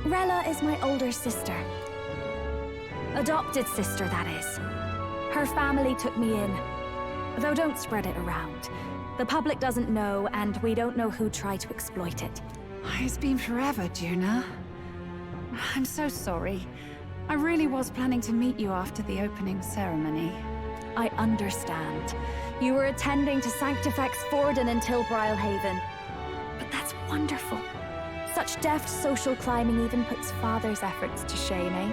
[SPEAKER 10] Rella is my older sister. Adopted sister, that is. Her family took me in. Though don't spread it around. The public doesn't know, and we don't know who tried to exploit it.
[SPEAKER 6] It's been forever, Junah. I'm so sorry. I really was planning to meet you after the opening ceremony.
[SPEAKER 10] I understand. You were attending to Sanctifex Forden until Brylehaven. But that's wonderful. Such deft social climbing even puts Father's efforts to shame, eh?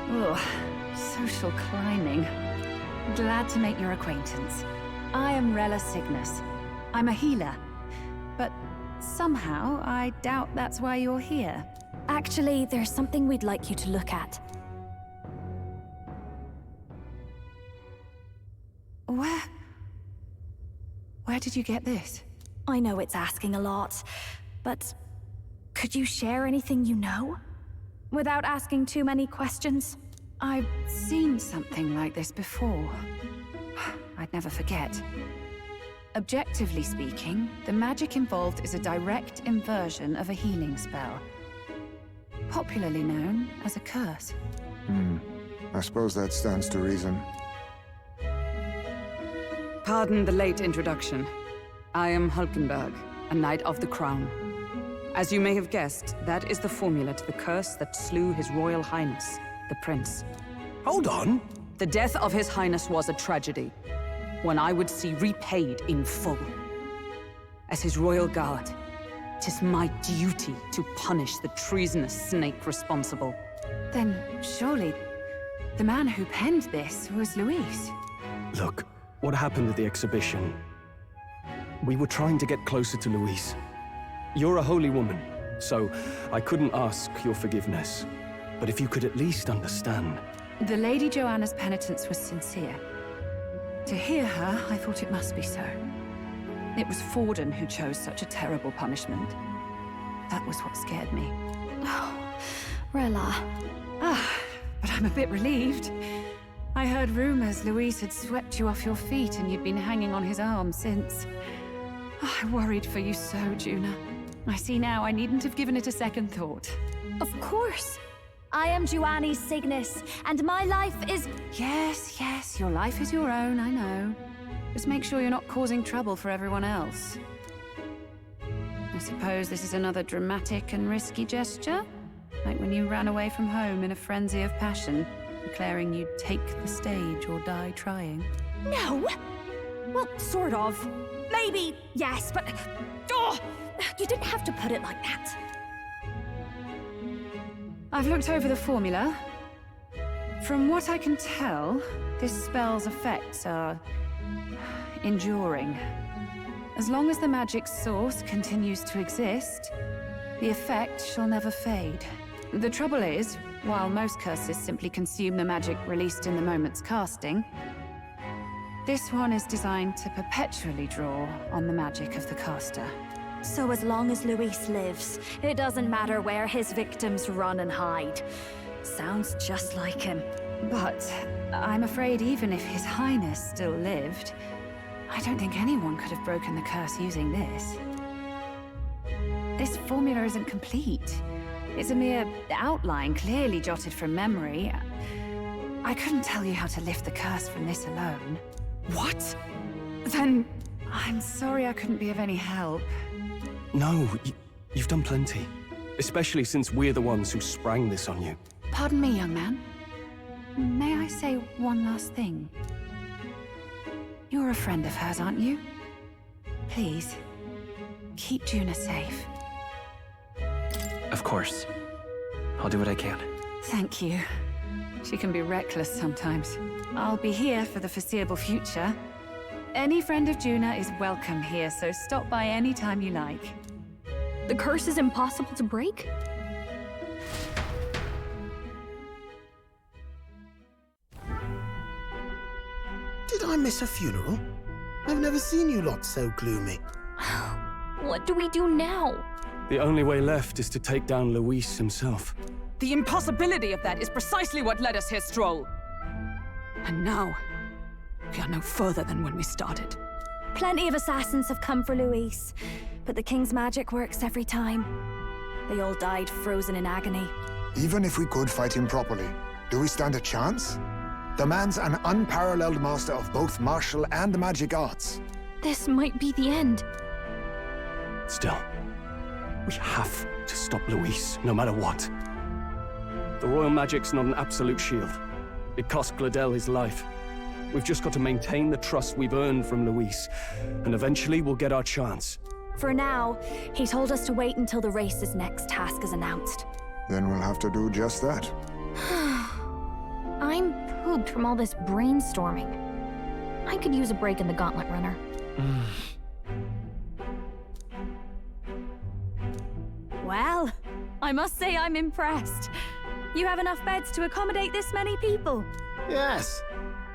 [SPEAKER 6] Oh, social climbing. Glad to make your acquaintance. I am Rella Cygnus. I'm a healer. But somehow, I doubt that's why you're here.
[SPEAKER 10] Actually, there's something we'd like you to look at.
[SPEAKER 6] Where did you get this?
[SPEAKER 10] I know it's asking a lot, but could you share anything you know? Without asking too many questions?
[SPEAKER 6] I've seen something like this before. I'd never forget. Objectively speaking, the magic involved is a direct inversion of a healing spell. Popularly known as a curse.
[SPEAKER 5] I suppose that stands to reason.
[SPEAKER 6] Pardon the late introduction. I am Hulkenberg, a Knight of the Crown. As you may have guessed, that is the formula to the curse that slew His Royal Highness, the Prince.
[SPEAKER 2] Hold on!
[SPEAKER 6] The death of His Highness was a tragedy, one I would see repaid in full. As His Royal Guard, 'Tis my duty to punish the treasonous snake responsible.
[SPEAKER 15] Then surely the man who penned this was Louis.
[SPEAKER 2] Look, what happened at the exhibition? We were trying to get closer to Louis. You're a holy woman, so I couldn't ask your forgiveness. But if you could at least understand.
[SPEAKER 15] The Lady Joanna's penitence was sincere. To hear her, I thought it must be so. It was Forden who chose such a terrible punishment. That was what scared me.
[SPEAKER 12] Oh, Rella.
[SPEAKER 15] But I'm a bit relieved. I heard rumors Louis had swept you off your feet and you'd been hanging on his arm since. I worried for you so, Junah. I see now I needn't have given it a second thought.
[SPEAKER 12] Of course. I am Juani's Cygnus, and my life is...
[SPEAKER 15] Yes, your life is your own, I know. Just make sure you're not causing trouble for everyone else. I suppose this is another dramatic and risky gesture? Like when you ran away from home in a frenzy of passion, declaring you'd take the stage or die trying.
[SPEAKER 12] No! Well, sort of. Maybe, yes, but... Oh, you didn't have to put it like that.
[SPEAKER 15] I've looked over the formula. From what I can tell, this spell's effects are enduring. As long as the magic's source continues to exist, the effect shall never fade. The trouble is, while most curses simply consume the magic released in the moment's casting, this one is designed to perpetually draw on the magic of the caster.
[SPEAKER 12] So as long as Louis lives, it doesn't matter where his victims run and hide. Sounds just like him.
[SPEAKER 15] But I'm afraid even if His Highness still lived, I don't think anyone could have broken the curse using this. This formula isn't complete. It's a mere outline, clearly jotted from memory. I couldn't tell you how to lift the curse from this alone.
[SPEAKER 6] What?
[SPEAKER 15] Then I'm sorry I couldn't be of any help.
[SPEAKER 2] No, you've done plenty. Especially since we're the ones who sprang this on you.
[SPEAKER 15] Pardon me, young man. May I say one last thing? You're a friend of hers, aren't you? Please, keep Junah safe.
[SPEAKER 8] Of course. I'll do what I can.
[SPEAKER 15] Thank you. She can be reckless sometimes. I'll be here for the foreseeable future. Any friend of Junah is welcome here, so stop by any time you like.
[SPEAKER 12] The curse is impossible to break?
[SPEAKER 3] Did I miss a funeral? I've never seen you lot so gloomy.
[SPEAKER 12] What do we do now?
[SPEAKER 2] The only way left is to take down Louis himself.
[SPEAKER 6] The impossibility of that is precisely what led us here, Stroll. And now, we are no further than when we started.
[SPEAKER 12] Plenty of assassins have come for Louis, but the King's magic works every time. They all died frozen in agony.
[SPEAKER 5] Even if we could fight him properly, do we stand a chance? The man's an unparalleled master of both martial and magic arts.
[SPEAKER 12] This might be the end.
[SPEAKER 2] Still, we have to stop Louis, no matter what. The royal magic's not an absolute shield. It cost Glodell his life. We've just got to maintain the trust we've earned from Louis, and eventually we'll get our chance.
[SPEAKER 12] For now, he told us to wait until the race's next task is announced.
[SPEAKER 5] Then we'll have to do just that.
[SPEAKER 12] I'm pooped from all this brainstorming. I could use a break in the Gauntlet Runner. Well, I must say I'm impressed. You have enough beds to accommodate this many people?
[SPEAKER 3] Yes,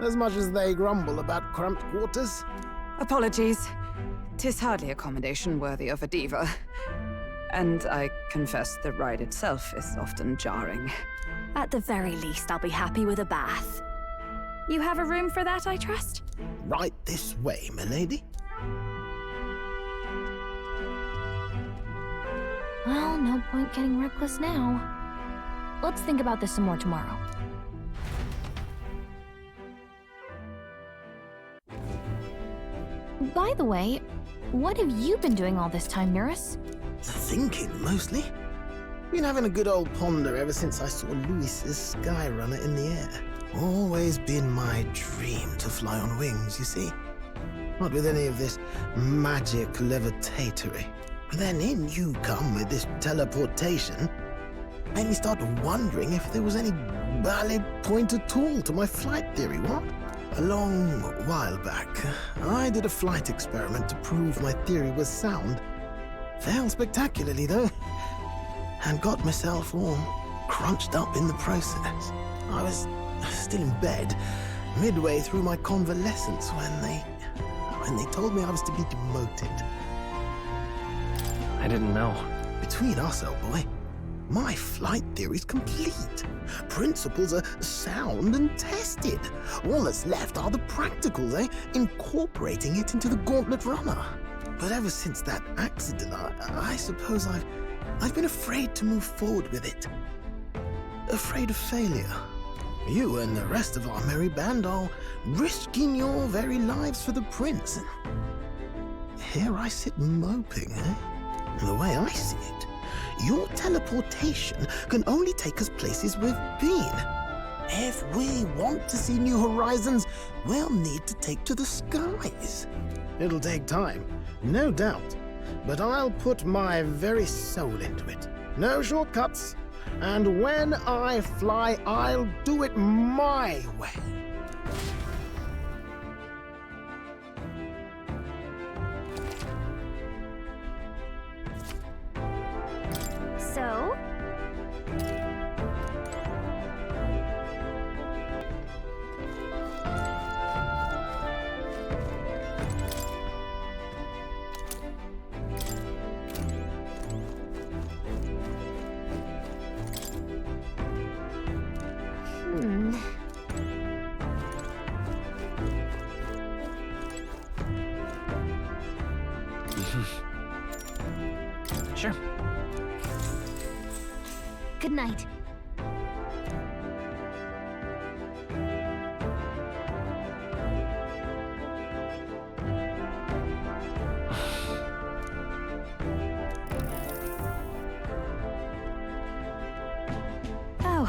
[SPEAKER 3] as much as they grumble about cramped quarters.
[SPEAKER 6] Apologies. 'Tis hardly accommodation worthy of a diva. And I confess the ride itself is often jarring.
[SPEAKER 12] At the very least, I'll be happy with a bath. You have a room for that, I trust?
[SPEAKER 3] Right this way, milady.
[SPEAKER 12] Well, no point getting reckless now. Let's think about this some more tomorrow. By the way, what have you been doing all this time, Eurus?
[SPEAKER 3] Thinking, mostly. Been having a good old ponder ever since I saw Louis's Skyrunner in the air. Always been my dream to fly on wings, you see. Not with any of this magic levitatory. Then in you come with this teleportation. Made me start wondering if there was any valid point at all to my flight theory, what? A long while back, I did a flight experiment to prove my theory was sound. Failed spectacularly, though, and got myself all crunched up in the process. I was still in bed, midway through my convalescence, when they told me I was to be demoted.
[SPEAKER 8] I didn't know.
[SPEAKER 3] Between us, old boy, my flight theory's complete. Principles are sound and tested. All that's left are the practicals, incorporating it into the gauntlet runner. But ever since that accident, I suppose I've been afraid to move forward with it. Afraid of failure. You and the rest of our merry band are risking your very lives for the prince. Here I sit moping, The way I see it, your teleportation can only take us places we've been. If we want to see new horizons, we'll need to take to the skies. It'll take time, no doubt, but I'll put my very soul into it. No shortcuts. And when I fly, I'll do it my way.
[SPEAKER 10] So?
[SPEAKER 8] Sure.
[SPEAKER 10] Good night.
[SPEAKER 12] Oh,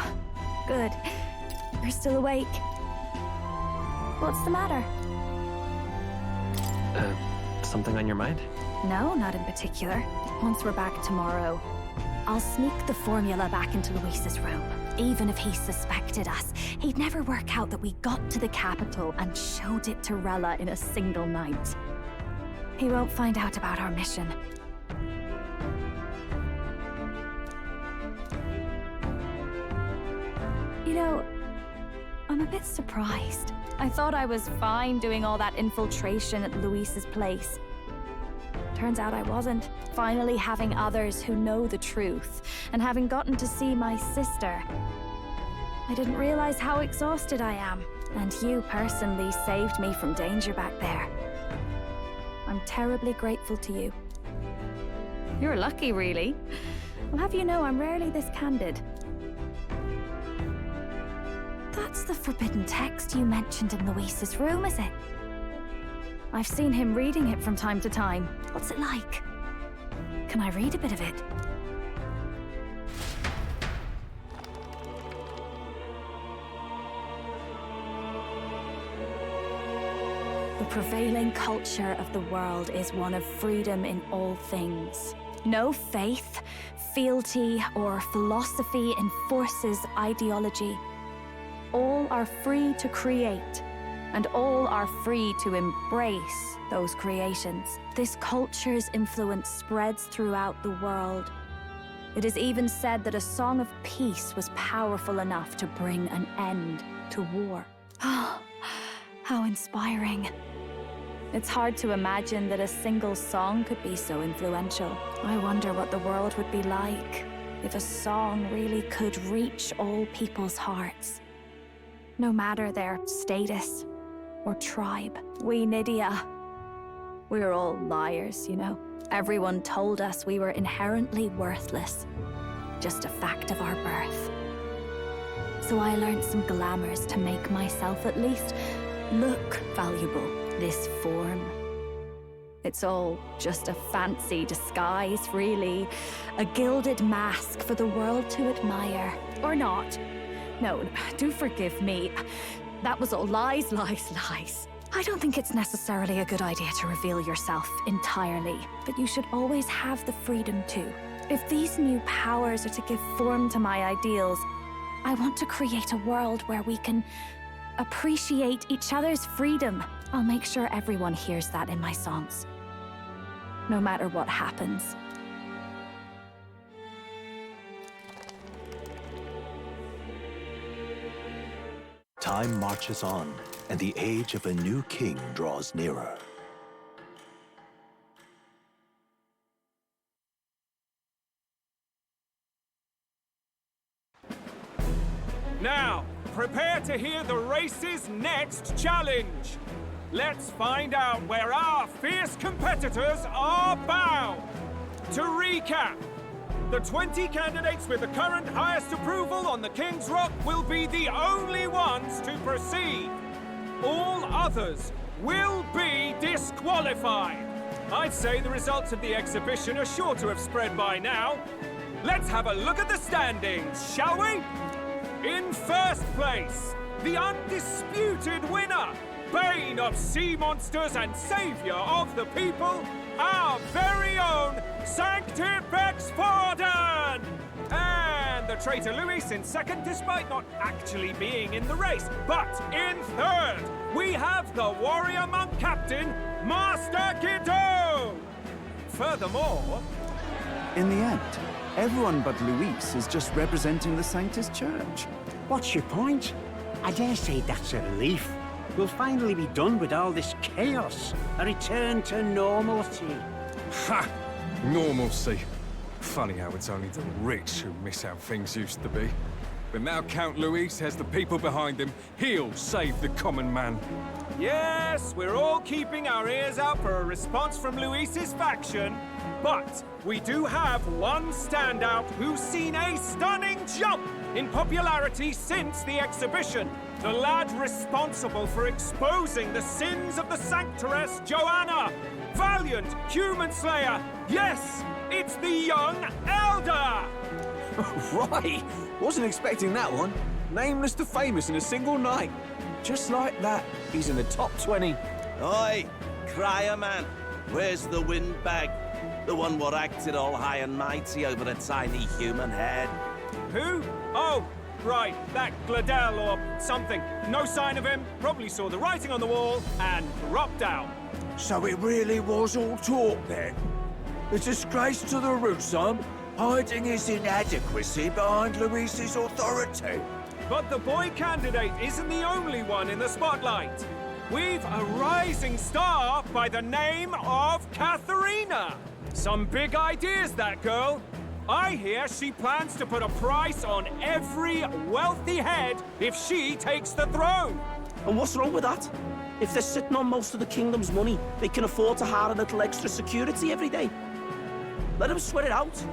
[SPEAKER 12] good. You're still awake. What's the matter?
[SPEAKER 8] Something on your mind?
[SPEAKER 12] No, not in particular. Once we're back tomorrow, I'll sneak the formula back into Luis's room. Even if he suspected us, he'd never work out that we got to the capital and showed it to Rella in a single night. He won't find out about our mission. You know, I'm a bit surprised. I thought I was fine doing all that infiltration at Luis's place. Turns out I wasn't. Finally having others who know the truth, and having gotten to see my sister. I didn't realize how exhausted I am, and you personally saved me from danger back there. I'm terribly grateful to you. You're lucky, really. I'll have you know I'm rarely this candid. That's the forbidden text you mentioned in Luis's room, is it? I've seen him reading it from time to time. What's it like? Can I read a bit of it? The prevailing culture of the world is one of freedom in all things. No faith, fealty, or philosophy enforces ideology. All are free to create, and all are free to embrace those creations. This culture's influence spreads throughout the world. It is even said that a song of peace was powerful enough to bring an end to war. Oh, how inspiring. It's hard to imagine that a single song could be so influential. I wonder what the world would be like if a song really could reach all people's hearts. No matter their status or tribe. We Nydia, we're all liars, you know. Everyone told us we were inherently worthless. Just a fact of our birth. So I learned some glamours to make myself at least look valuable. This form. It's all just a fancy disguise, really. A gilded mask for the world to admire. Or not. No, do forgive me. That was all lies, lies, lies.
[SPEAKER 10] I don't think it's necessarily a good idea to reveal yourself entirely, but you should always have the freedom to. If these new powers are to give form to my ideals, I want to create a world where we can appreciate each other's freedom. I'll make sure everyone hears that in my songs, no matter what happens.
[SPEAKER 16] Time marches on, and the age of a new king draws nearer.
[SPEAKER 9] Now, prepare to hear the race's next challenge. Let's find out where our fierce competitors are bound. To recap, the 20 candidates with the current highest approval on the King's Rock will be the only ones to proceed. All others will be disqualified. I'd say the results of the exhibition are sure to have spread by now. Let's have a look at the standings, shall we? In first place, the undisputed winner, bane of sea monsters and savior of the people, our very own Sanctifex Forden! And the traitor Louis in second, despite not actually being in the race. But in third, we have the warrior monk captain, Master Guido! Furthermore...
[SPEAKER 17] In the end, everyone but Louis is just representing the Sanctus Church.
[SPEAKER 18] What's your point? I dare say that's a relief. We'll finally be done with all this chaos. A return to normalcy.
[SPEAKER 19] Ha! Normalcy. Funny how it's only the rich who miss how things used to be. But now Count Louis has the people behind him. He'll save the common man.
[SPEAKER 9] Yes, we're all keeping our ears out for a response from Louis's faction. But we do have one standout who's seen a stunning jump in popularity since the exhibition. The lad responsible for exposing the sins of the Sanctoress Joanna. Valiant human slayer. Yes, it's the young elder.
[SPEAKER 11] Right, wasn't expecting that one. Nameless to famous in a single night. Just like that, he's in the top 20.
[SPEAKER 14] Oi, crier man, where's the windbag? The one what acted all high and mighty over a tiny human head.
[SPEAKER 9] Who? Oh, right, that Glodell or something. No sign of him, probably saw the writing on the wall and dropped out.
[SPEAKER 11] So it really was all talk then? A disgrace to the Rusum, hiding his inadequacy behind Louis's authority.
[SPEAKER 9] But the boy candidate isn't the only one in the spotlight. We've a rising star by the name of Katharina. Some big ideas, that girl. I hear she plans to put a price on every wealthy head if she takes the throne.
[SPEAKER 20] And what's wrong with that? If they're sitting on most of the kingdom's money, they can afford to hire a little extra security every day. Let them sweat it out.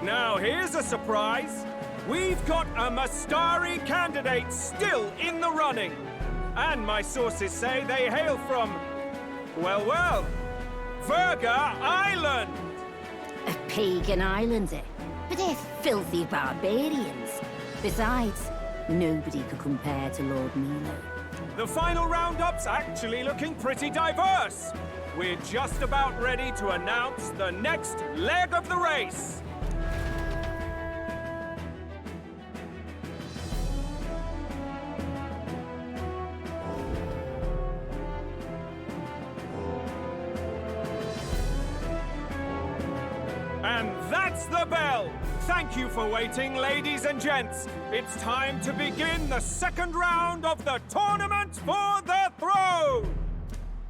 [SPEAKER 9] Now here's a surprise. We've got a Mastari candidate still in the running. And my sources say they hail from, well, Verga Island.
[SPEAKER 21] A pagan island, eh? But they're filthy barbarians. Besides, nobody could compare to Lord Milo.
[SPEAKER 9] The final roundup's actually looking pretty diverse. We're just about ready to announce the next leg of the race. And that's the bell! Thank you for waiting, ladies and gents. It's time to begin the second round of the tournament for the throne!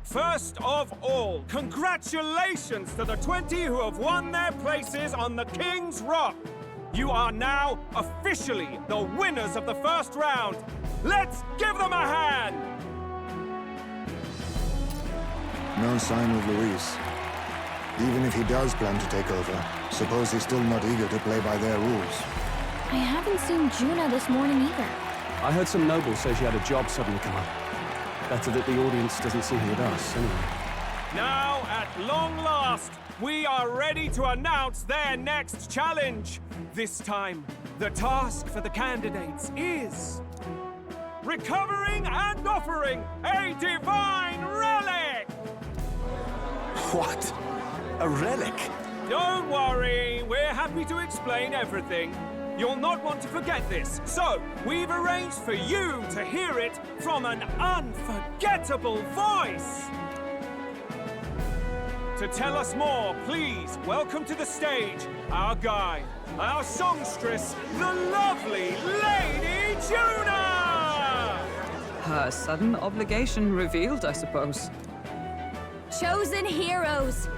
[SPEAKER 9] First of all, congratulations to the 20 who have won their places on the King's Rock. You are now officially the winners of the first round. Let's give them a hand!
[SPEAKER 5] No sign of Louis. Even if he does plan to take over, suppose he's still not eager to play by their rules.
[SPEAKER 10] I haven't seen Junah this morning either.
[SPEAKER 2] I heard some nobles say she had a job suddenly come up. Better that the audience doesn't see her with us, anyway.
[SPEAKER 9] Now, at long last, we are ready to announce their next challenge. This time, the task for the candidates is
[SPEAKER 19] recovering and offering a divine relic!
[SPEAKER 2] What? A relic?
[SPEAKER 19] Don't worry, we're happy to explain everything. You'll not want to forget this, so we've arranged for you to hear it from an unforgettable voice! To tell us more, please welcome to the stage our guide, our songstress, the lovely Lady Junah!
[SPEAKER 6] Her sudden obligation revealed, I suppose.
[SPEAKER 10] Chosen heroes!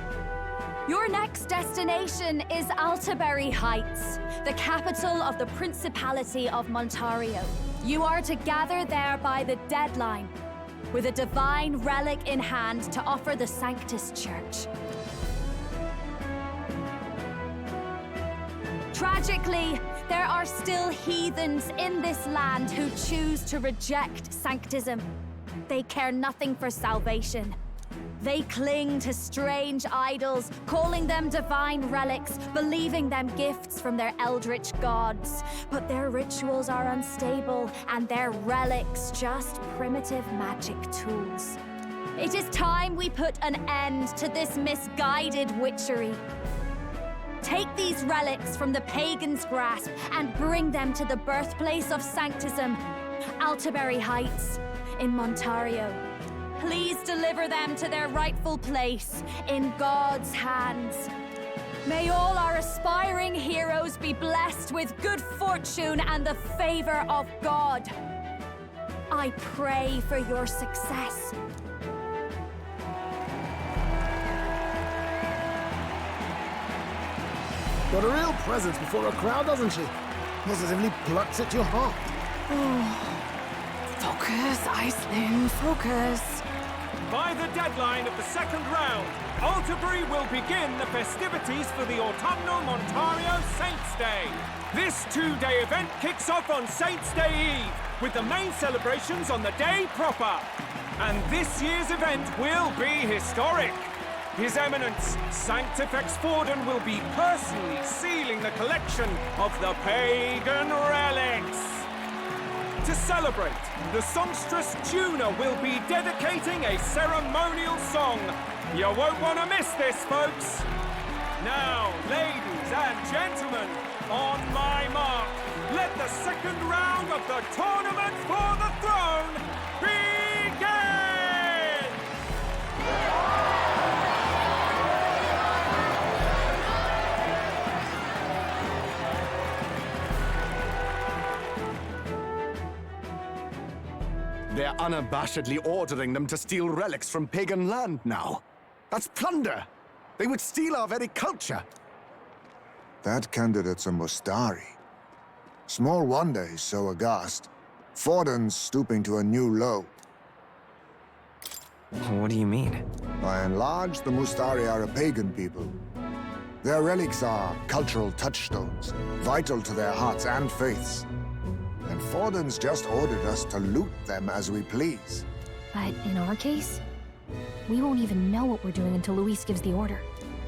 [SPEAKER 10] Your next destination is Altaberry Heights, the capital of the Principality of Montario. You are to gather there by the deadline, with a divine relic in hand to offer the Sanctus Church. Tragically, there are still heathens in this land who choose to reject Sanctism. They care nothing for salvation. They cling to strange idols, calling them divine relics, believing them gifts from their eldritch gods. But their rituals are unstable, and their relics just primitive magic tools. It is time we put an end to this misguided witchery. Take these relics from the pagan's grasp and bring them to the birthplace of Sanctism, Altaberry Heights, in Montario. Please deliver them to their rightful place in God's hands. May all our aspiring heroes be blessed with good fortune and the favor of God. I pray for your success.
[SPEAKER 3] Got a real presence before a crowd, doesn't she? Positively plucks at your heart.
[SPEAKER 6] Focus, Iceland, focus.
[SPEAKER 19] By the deadline of the second round, Altaberry will begin the festivities for the autumnal Montario Saints' Day. This two-day event kicks off on Saints' Day Eve, with the main celebrations on the day proper. And this year's event will be historic. His Eminence, Sanctifex Forden, will be personally sealing the collection of the pagan relics. To celebrate, the songstress Junah will be dedicating a ceremonial song. You won't want to miss this, folks. Now, ladies and gentlemen, on my mark, let the second round of the tournament for the throne begin!
[SPEAKER 2] They're unabashedly ordering them to steal relics from pagan land now. That's plunder! They would steal our very culture!
[SPEAKER 5] That candidate's a Mustari. Small wonder he's so aghast. Forden's stooping to a new low.
[SPEAKER 8] What do you mean?
[SPEAKER 5] By and large, the Mustari are a pagan people. Their relics are cultural touchstones, vital to their hearts and faiths. And Forden's just ordered us to loot them as we please.
[SPEAKER 10] But in our case, we won't even know what we're doing until Louis gives the order.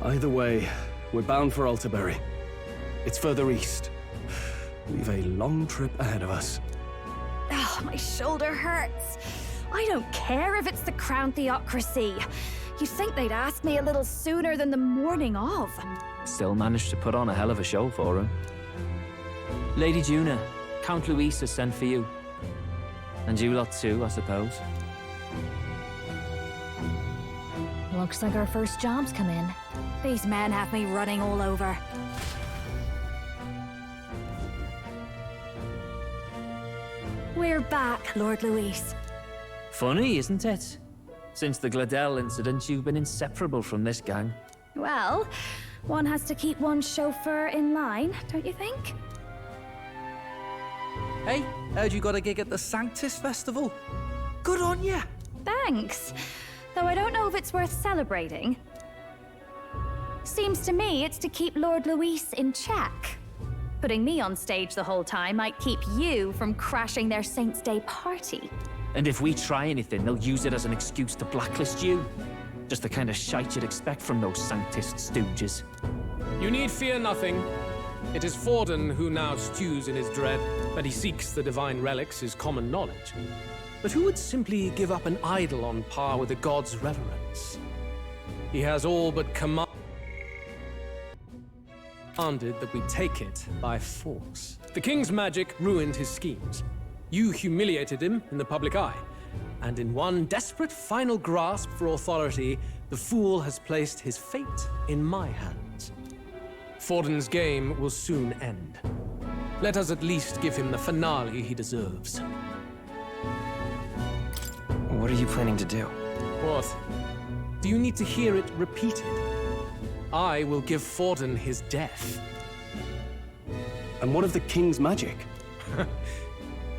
[SPEAKER 2] Either way, we're bound for Altaberry. It's further east. We've a long trip ahead of us.
[SPEAKER 10] Oh, my shoulder hurts. I don't care if it's the Crown Theocracy. You'd think they'd ask me a little sooner than the morning of.
[SPEAKER 4] Still managed to put on a hell of a show for him. Lady Junah, Count Louis has sent for you. And you lot too, I suppose.
[SPEAKER 10] Looks like our first job's come in. These men have me running all over. We're back, Lord Louis.
[SPEAKER 4] Funny, isn't it? Since the Glodell incident, you've been inseparable from this gang.
[SPEAKER 10] Well, one has to keep one's chauffeur in line, don't you think?
[SPEAKER 7] Hey, heard you got a gig at the Sanctus Festival? Good on ya!
[SPEAKER 10] Thanks. Though I don't know if it's worth celebrating. Seems to me it's to keep Lord Louis in check. Putting me on stage the whole time might keep you from crashing their Saints' Day party.
[SPEAKER 4] And if we try anything, they'll use it as an excuse to blacklist you. Just the kind of shite you'd expect from those Sanctist stooges.
[SPEAKER 9] You need fear nothing. It is Forden who now stews in his dread. That he seeks the divine relics is common knowledge. But who would simply give up an idol on par with the god's reverence? He has all but commanded that we take it by force. The king's magic ruined his schemes. You humiliated him in the public eye. And in one desperate final grasp for authority, the fool has placed his fate in my hands. Forden's game will soon end. Let us at least give him the finale he deserves.
[SPEAKER 8] What are you planning to do?
[SPEAKER 9] What? Do you need to hear it repeated? I will give Forden his death.
[SPEAKER 2] And what of the king's magic?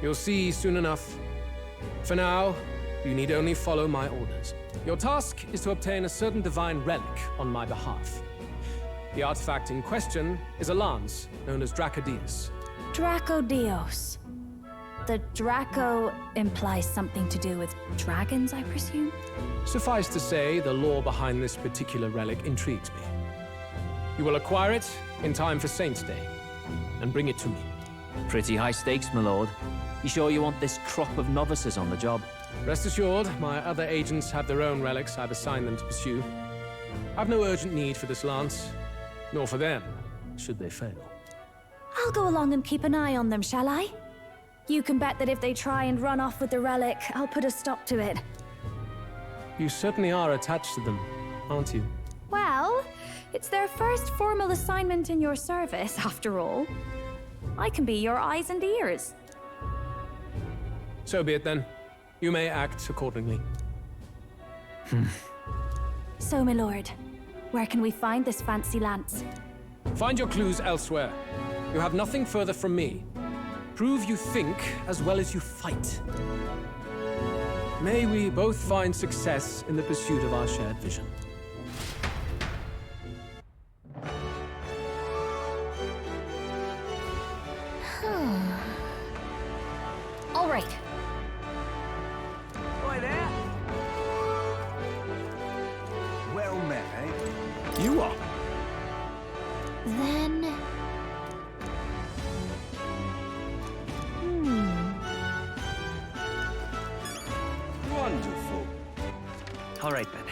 [SPEAKER 9] You'll see soon enough. For now, you need only follow my orders. Your task is to obtain a certain divine relic on my behalf. The artifact in question is a lance known as Dracodius.
[SPEAKER 10] Dracodios. The Draco implies something to do with dragons, I presume?
[SPEAKER 9] Suffice to say, the lore behind this particular relic intrigues me. You will acquire it in time for Saint's Day, and bring it to me.
[SPEAKER 4] Pretty high stakes, my lord. You sure you want this crop of novices on the job?
[SPEAKER 9] Rest assured, my other agents have their own relics I've assigned them to pursue. I've no urgent need for this lance, nor for them, should they fail.
[SPEAKER 10] I'll go along and keep an eye on them, shall I? You can bet that if they try and run off with the relic, I'll put a stop to it.
[SPEAKER 9] You certainly are attached to them, aren't you?
[SPEAKER 10] Well, it's their first formal assignment in your service, after all. I can be your eyes and ears.
[SPEAKER 9] So be it then. You may act accordingly.
[SPEAKER 10] So, my lord, where can we find this fancy lance?
[SPEAKER 9] Find your clues elsewhere. You have nothing further from me. Prove you think as well as you fight. May we both find success in the pursuit of our shared vision.
[SPEAKER 10] All right.
[SPEAKER 11] Hi there. Well met, eh?
[SPEAKER 2] You are.
[SPEAKER 10] Then...
[SPEAKER 14] Wonderful.
[SPEAKER 8] All right, then.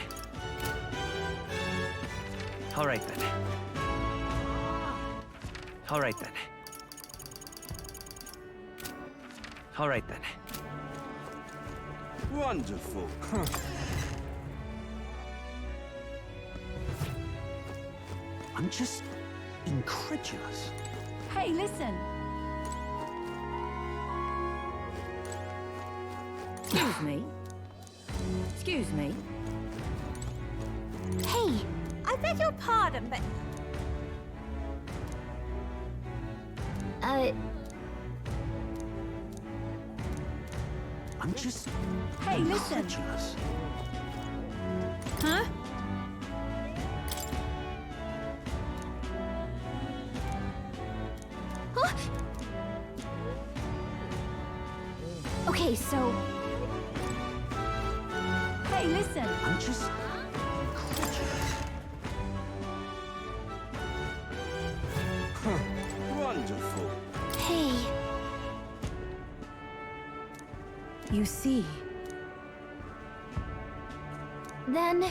[SPEAKER 8] All right, then. All right, then. All right, then.
[SPEAKER 14] Wonderful.
[SPEAKER 18] I'm just incredulous.
[SPEAKER 6] Hey, listen.
[SPEAKER 21] Excuse me? Excuse me?
[SPEAKER 10] Hey, I beg your pardon, but...
[SPEAKER 18] I'm just
[SPEAKER 6] Hey, listen.
[SPEAKER 18] incredulous.
[SPEAKER 10] Huh? Huh? Okay, so...
[SPEAKER 6] Hey, listen.
[SPEAKER 18] I'm just incredulous.
[SPEAKER 14] Wonderful.
[SPEAKER 10] Hey...
[SPEAKER 6] You see.
[SPEAKER 10] Then...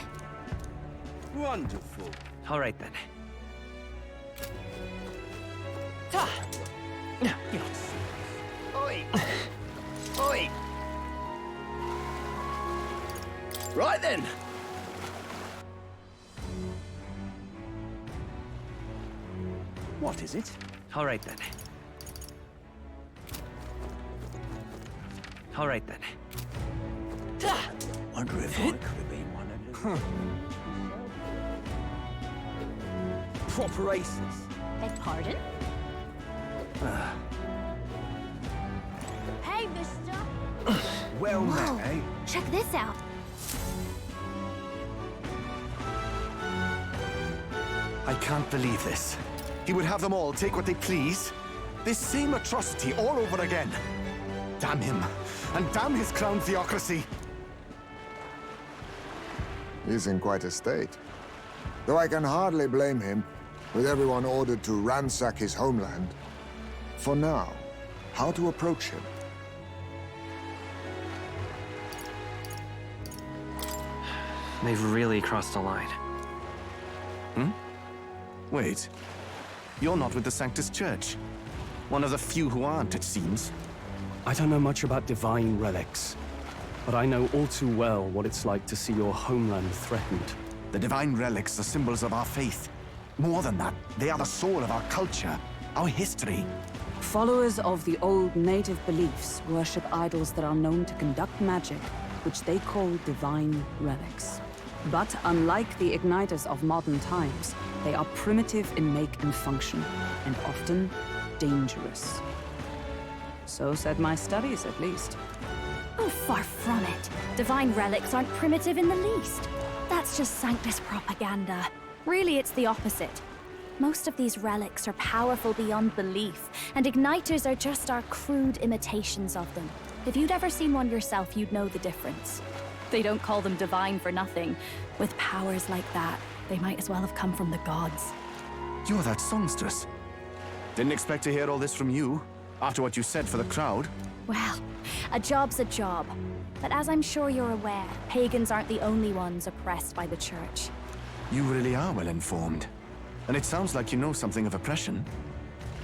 [SPEAKER 14] Wonderful.
[SPEAKER 8] All right, then.
[SPEAKER 11] Oi! Oi! Right then.
[SPEAKER 18] What is it?
[SPEAKER 8] All right, then. All right, then.
[SPEAKER 18] Wonder if I could have been one of them.
[SPEAKER 11] Proper aces.
[SPEAKER 10] Beg pardon? Hey, mister!
[SPEAKER 11] Well
[SPEAKER 10] Whoa,
[SPEAKER 11] met, eh?
[SPEAKER 10] check this out.
[SPEAKER 13] I can't believe this. He would have them all take what they please. This same atrocity all over again. Damn him. And damn his crown theocracy.
[SPEAKER 5] He's in quite a state. Though I can hardly blame him, with everyone ordered to ransack his homeland. For now, how to approach him.
[SPEAKER 8] They've really crossed the line.
[SPEAKER 13] Wait. You're not with the Sanctus Church. One of the few who aren't, it seems.
[SPEAKER 2] I don't know much about divine relics, but I know all too well what it's like to see your homeland threatened.
[SPEAKER 13] The divine relics are symbols of our faith. More than that, they are the soul of our culture, our history.
[SPEAKER 6] Followers of the old native beliefs worship idols that are known to conduct magic, which they call divine relics. But unlike the igniters of modern times, they are primitive in make and function, and often dangerous. So said my studies, at least.
[SPEAKER 12] Oh, far from it. Divine relics aren't primitive in the least. That's just Sanctus propaganda. Really, it's the opposite. Most of these relics are powerful beyond belief, and igniters are just our crude imitations of them. If you'd ever seen one yourself, you'd know the difference. They don't call them divine for nothing. With powers like that, they might as well have come from the gods.
[SPEAKER 13] You're that songstress. Didn't expect to hear all this from you, after what you said for the crowd.
[SPEAKER 12] Well, a job's a job. But as I'm sure you're aware, pagans aren't the only ones oppressed by the church.
[SPEAKER 13] You really are well informed. And it sounds like you know something of oppression.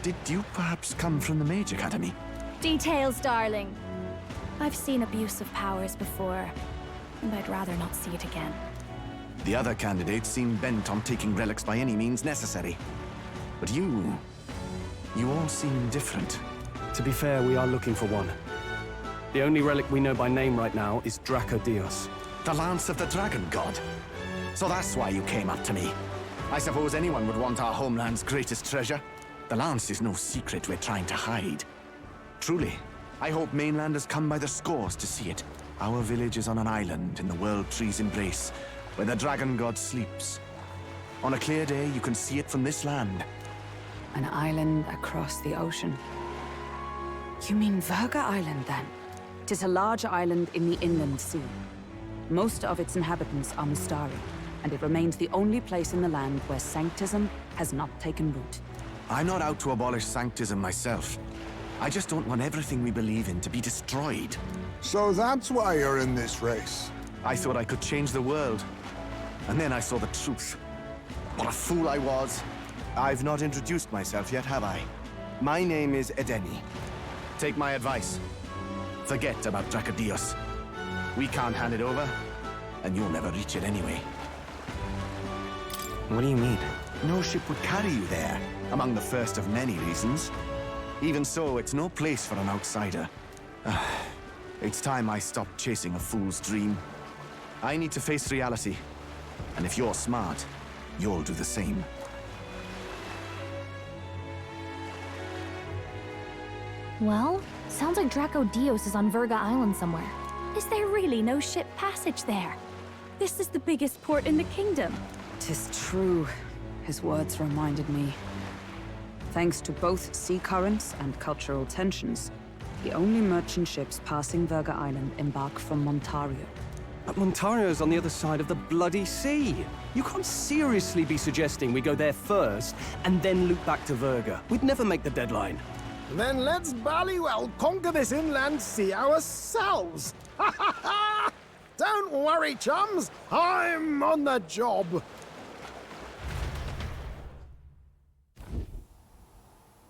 [SPEAKER 13] Did you perhaps come from the Mage Academy?
[SPEAKER 12] Details, darling. I've seen abuse of powers before, and I'd rather not see it again.
[SPEAKER 13] The other candidates seem bent on taking relics by any means necessary. But you all seem different.
[SPEAKER 2] To be fair, we are looking for one. The only relic we know by name right now is Dracodios.
[SPEAKER 13] The Lance of the Dragon God. So that's why you came up to me. I suppose anyone would want our homeland's greatest treasure. The Lance is no secret we're trying to hide. Truly, I hope mainlanders come by the scores to see it. Our village is on an island in the World Tree's embrace, where the Dragon God sleeps. On a clear day, you can see it from this land.
[SPEAKER 6] An island across the ocean. You mean Verga Island, then? 'Tis a large island in the inland sea. Most of its inhabitants are Mustari, and it remains the only place in the land where Sanctism has not taken root.
[SPEAKER 13] I'm not out to abolish Sanctism myself. I just don't want everything we believe in to be destroyed.
[SPEAKER 5] So that's why you're in this race.
[SPEAKER 13] I thought I could change the world. And then I saw the truth. What a fool I was. I've not introduced myself yet, have I? My name is Edeni. Take my advice. Forget about Dracodios. We can't hand it over, and you'll never reach it anyway.
[SPEAKER 8] What do you mean?
[SPEAKER 13] No ship would carry you there, among the first of many reasons. Even so, it's no place for an outsider. It's time I stopped chasing a fool's dream. I need to face reality. And if you're smart, you'll do the same.
[SPEAKER 12] Well, sounds like Dracodios is on Verga Island somewhere. Is there really no ship passage there? This is the biggest port in the kingdom.
[SPEAKER 6] 'Tis true. His words reminded me. Thanks to both sea currents and cultural tensions, the only merchant ships passing Verga Island embark from Montario.
[SPEAKER 2] But Montario's on the other side of the bloody sea. You can't seriously be suggesting we go there first and then loop back to Verga. We'd never make the deadline.
[SPEAKER 3] Then let's ballywell conquer this inland sea ourselves! Ha ha ha! Don't worry, chums! I'm on the job!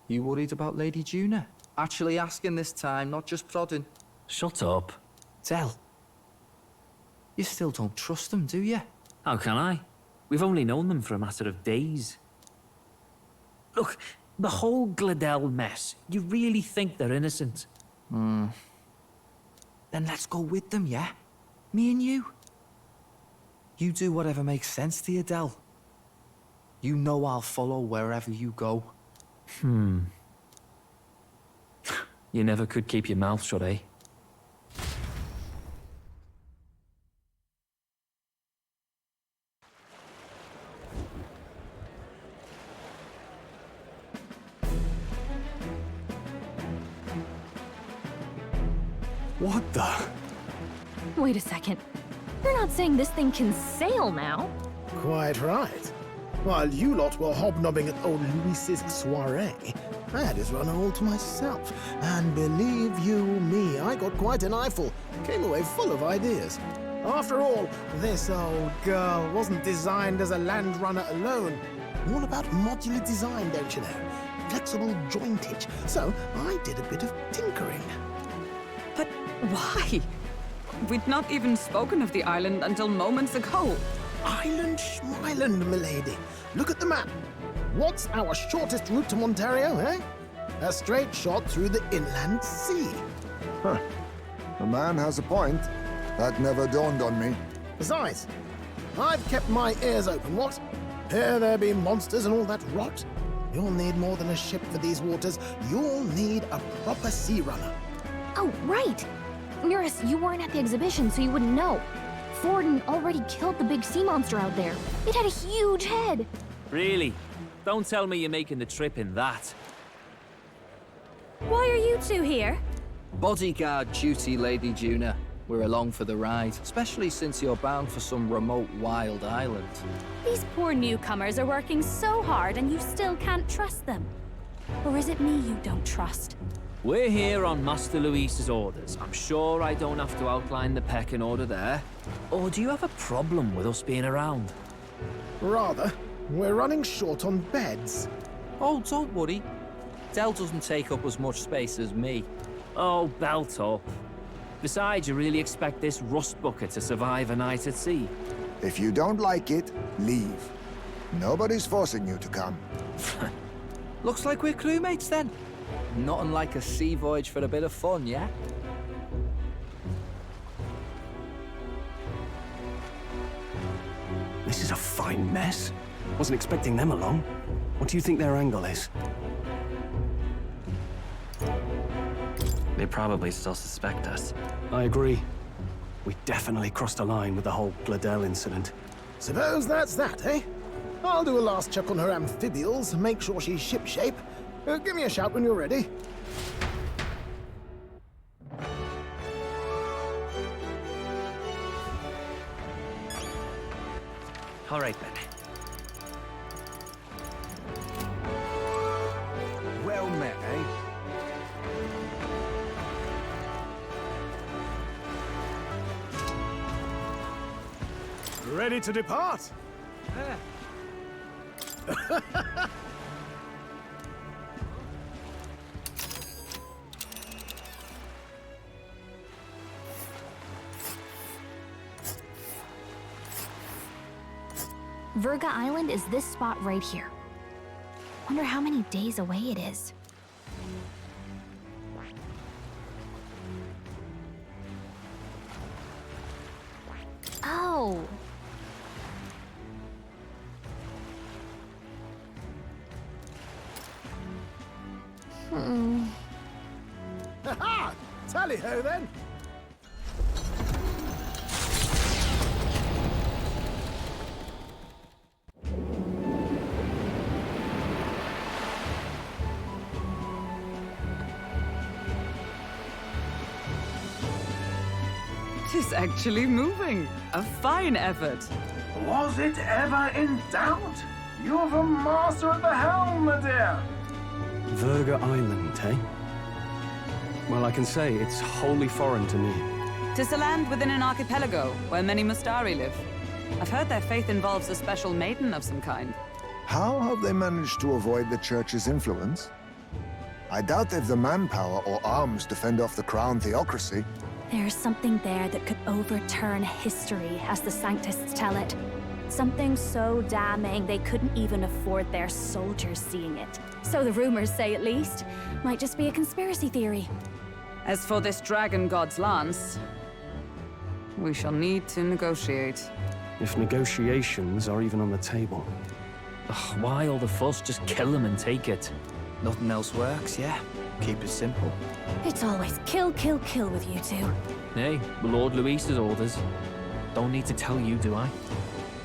[SPEAKER 7] You worried about Lady Junah? Actually asking this time, not just prodding.
[SPEAKER 4] Shut up.
[SPEAKER 7] Tell. You still don't trust them, do you?
[SPEAKER 4] How can I? We've only known them for a matter of days. Look, the whole Glodell mess, you really think they're innocent?
[SPEAKER 7] Then let's go with them, yeah? Me and you. You do whatever makes sense to you, Del. You know I'll follow wherever you go.
[SPEAKER 4] You never could keep your mouth shut, eh?
[SPEAKER 2] What the?
[SPEAKER 12] Wait a second. You're not saying this thing can sail now?
[SPEAKER 3] Quite right. While you lot were hobnobbing at old Louis's soiree, I had his runner all to myself, and believe you me, I got quite an eyeful. Came away full of ideas. After all, this old girl wasn't designed as a land runner alone. All about modular design, don't you know? Flexible jointage. So I did a bit of tinkering.
[SPEAKER 6] But why? We'd not even spoken of the island until moments ago.
[SPEAKER 3] Island Schmeiland, milady. Look at the map. What's our shortest route to Ontario, eh? A straight shot through the inland sea.
[SPEAKER 5] Huh. The man has a point. That never dawned on me.
[SPEAKER 3] Besides, I've kept my ears open, what? Here there be monsters and all that rot. You'll need more than a ship for these waters. You'll need a proper sea runner.
[SPEAKER 12] Oh, right! Eurus, you weren't at the exhibition, so you wouldn't know. Forden already killed the big sea monster out there. It had a huge head.
[SPEAKER 4] Really? Don't tell me you're making the trip in that.
[SPEAKER 12] Why are you two here?
[SPEAKER 7] Bodyguard duty, Lady Junah. We're along for the ride, especially since you're bound for some remote wild island.
[SPEAKER 12] These poor newcomers are working so hard and you still can't trust them. Or is it me you don't trust?
[SPEAKER 4] We're here on Master Luis's orders. I'm sure I don't have to outline the pecking order there. Or do you have a problem with us being around?
[SPEAKER 3] Rather. We're running short on beds.
[SPEAKER 7] Oh, don't worry. Dell doesn't take up as much space as me.
[SPEAKER 4] Oh, belt up. Besides, you really expect this rust bucket to survive a night at sea?
[SPEAKER 5] If you don't like it, leave. Nobody's forcing you to come.
[SPEAKER 7] Looks like we're crewmates then. Not unlike a sea voyage for a bit of fun, yeah?
[SPEAKER 2] This is a fine mess. Wasn't expecting them along. What do you think their angle is?
[SPEAKER 8] They probably still suspect us.
[SPEAKER 2] I agree. We definitely crossed a line with the whole Glodell incident.
[SPEAKER 3] Suppose that's that, eh? I'll do a last check on her amphibials, make sure she's shipshape. Give me a shout when you're ready.
[SPEAKER 8] All right, then.
[SPEAKER 11] Well met, eh?
[SPEAKER 3] Ready to depart?
[SPEAKER 12] Verga Island is this spot right here. Wonder how many days away it is. Oh.
[SPEAKER 3] Ha-ha! Tally-ho then!
[SPEAKER 6] It is actually moving. A fine effort.
[SPEAKER 1] Was it ever in doubt? You're the master at the helm, my dear.
[SPEAKER 2] Verga Island, eh? Well, I can say it's wholly foreign to me.
[SPEAKER 6] 'Tis a land within an archipelago where many Mustari live. I've heard their faith involves a special maiden of some kind.
[SPEAKER 5] How have they managed to avoid the Church's influence? I doubt they've the manpower or arms to fend off the crown theocracy.
[SPEAKER 12] There's something there that could overturn history, as the Sanctists tell it. Something so damning they couldn't even afford their soldiers seeing it. So the rumors say, at least. Might just be a conspiracy theory.
[SPEAKER 6] As for this dragon god's lance, we shall need to negotiate.
[SPEAKER 2] If negotiations are even on the table.
[SPEAKER 4] Ugh, why all the fuss? Just kill them and take it.
[SPEAKER 7] Nothing else works, yeah? Keep it simple.
[SPEAKER 12] It's always kill, kill, kill with you two.
[SPEAKER 4] Hey, Lord Luis's orders. Don't need to tell you, do I?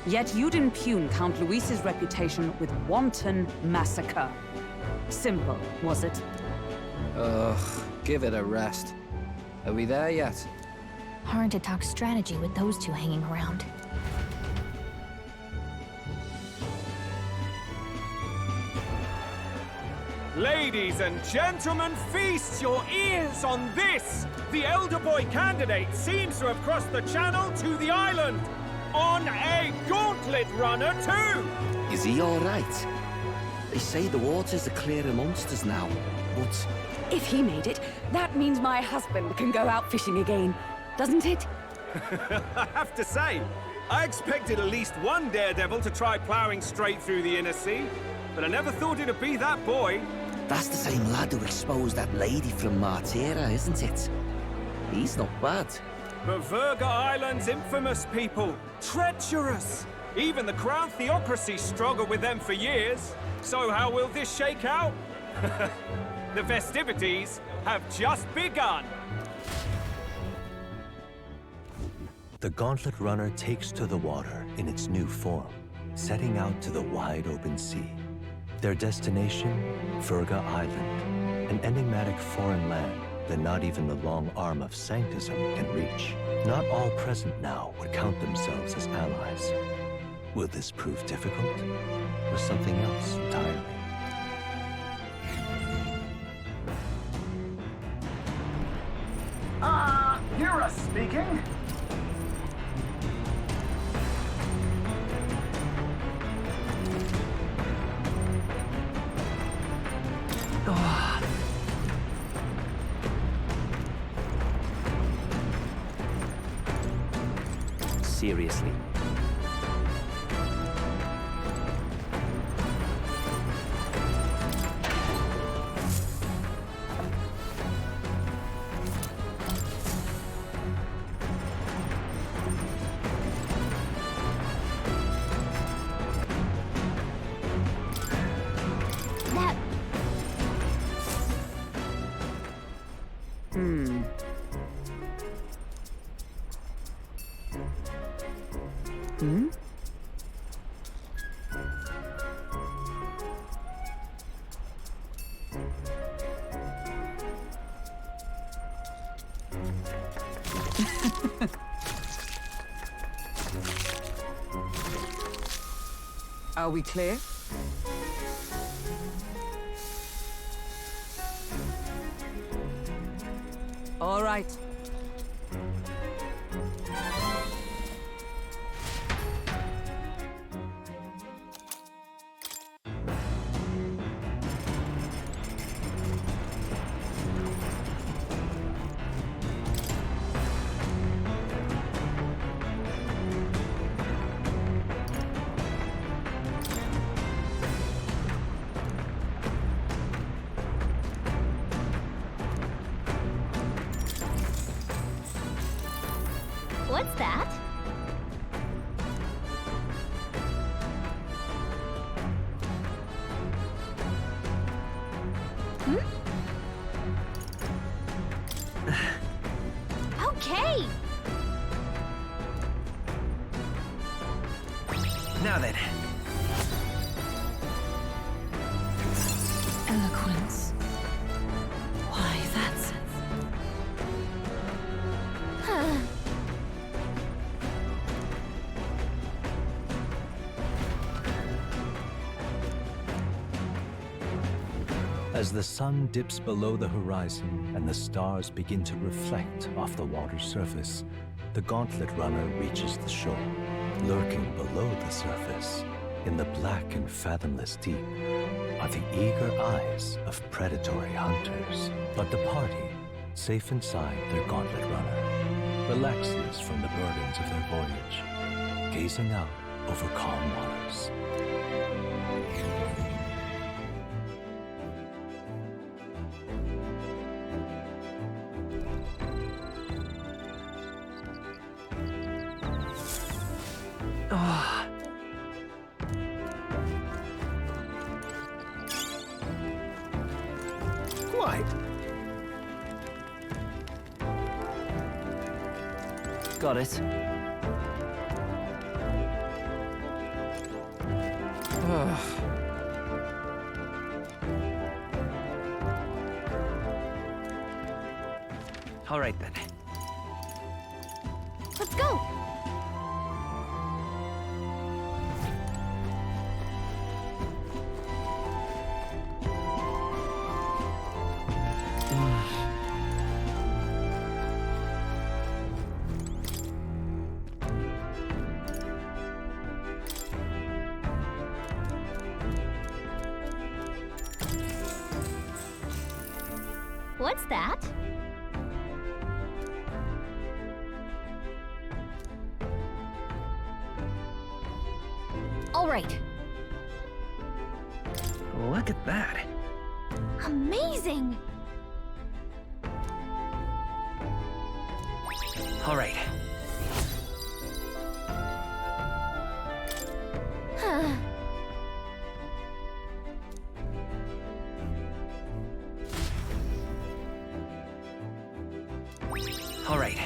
[SPEAKER 6] Yet you'd impugn Count Luis's reputation with wanton massacre. Simple, was it?
[SPEAKER 7] Ugh, give it a rest. Are we there yet?
[SPEAKER 12] Hard to talk strategy with those two hanging around.
[SPEAKER 19] Ladies and gentlemen, feast your ears on this! The elder boy candidate seems to have crossed the channel to the island! On a gauntlet runner, too!
[SPEAKER 20] Is he all right? They say the waters are clear amongst us now, but...
[SPEAKER 6] If he made it, that means my husband can go out fishing again, doesn't it?
[SPEAKER 19] I have to say, I expected at least one daredevil to try ploughing straight through the inner sea, but I never thought it'd be that boy.
[SPEAKER 20] That's the same lad who exposed that lady from Martira, isn't it? He's not bad.
[SPEAKER 19] But Verga Island's infamous people. Treacherous! Even the Crown Theocracy struggled with them for years. So how will this shake out? The festivities have just begun.
[SPEAKER 16] The Gauntlet Runner takes to the water in its new form, setting out to the wide open sea. Their destination, Verga Island, an enigmatic foreign land that not even the long arm of Sanctism can reach. Not all present now would count themselves as allies. Will this prove difficult, or something else entirely?
[SPEAKER 1] You're speaking.
[SPEAKER 4] Seriously.
[SPEAKER 6] Are we clear? All right.
[SPEAKER 10] What's that? Okay.
[SPEAKER 11] Now then.
[SPEAKER 6] Eloquence. Why, that's...
[SPEAKER 16] As the sun dips below the horizon and the stars begin to reflect off the water's surface, the Gauntlet Runner reaches the shore. Lurking below the surface, in the black and fathomless deep, are the eager eyes of predatory hunters. But the party, safe inside their Gauntlet Runner, relaxes from the burdens of their voyage, gazing out over calm waters.
[SPEAKER 11] Quite.
[SPEAKER 4] Got it.
[SPEAKER 8] All right, then.
[SPEAKER 10] Let's go. What's that? All right.
[SPEAKER 8] Look at that.
[SPEAKER 10] Amazing!
[SPEAKER 8] All right.
[SPEAKER 10] Huh.
[SPEAKER 8] All right.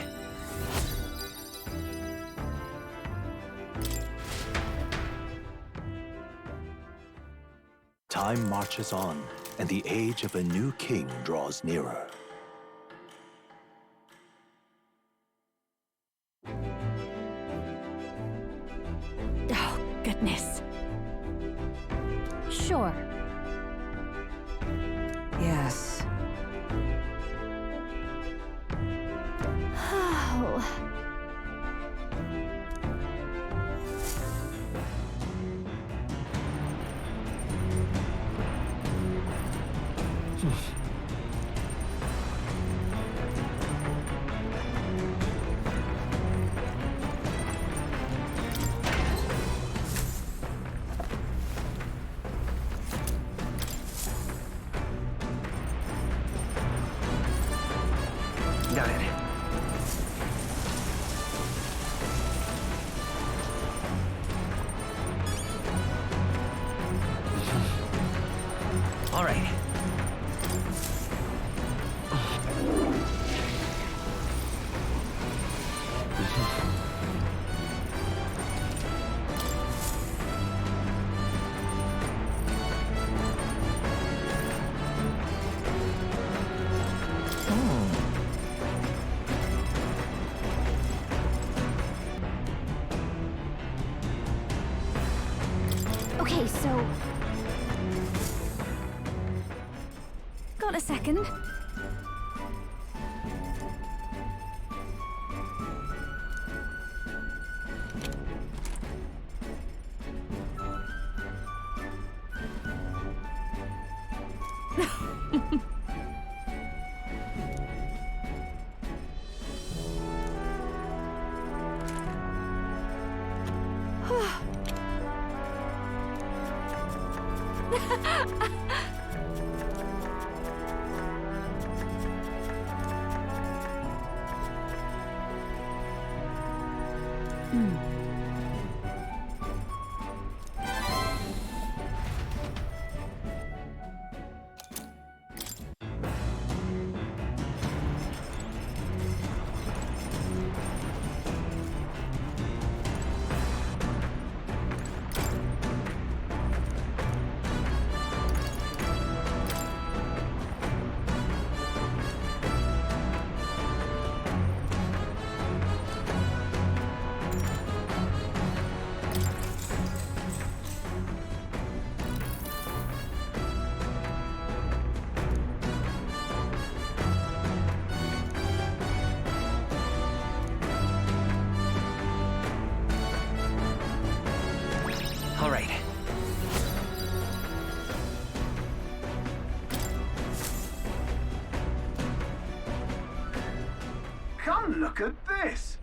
[SPEAKER 16] Time marches on, and the age of a new king draws nearer.
[SPEAKER 6] Oh, goodness.
[SPEAKER 10] Sure.
[SPEAKER 6] Yes.
[SPEAKER 10] Oh.
[SPEAKER 8] Got it. All right.
[SPEAKER 10] Okay, so... Got a second?
[SPEAKER 8] All right.
[SPEAKER 1] Come look at this!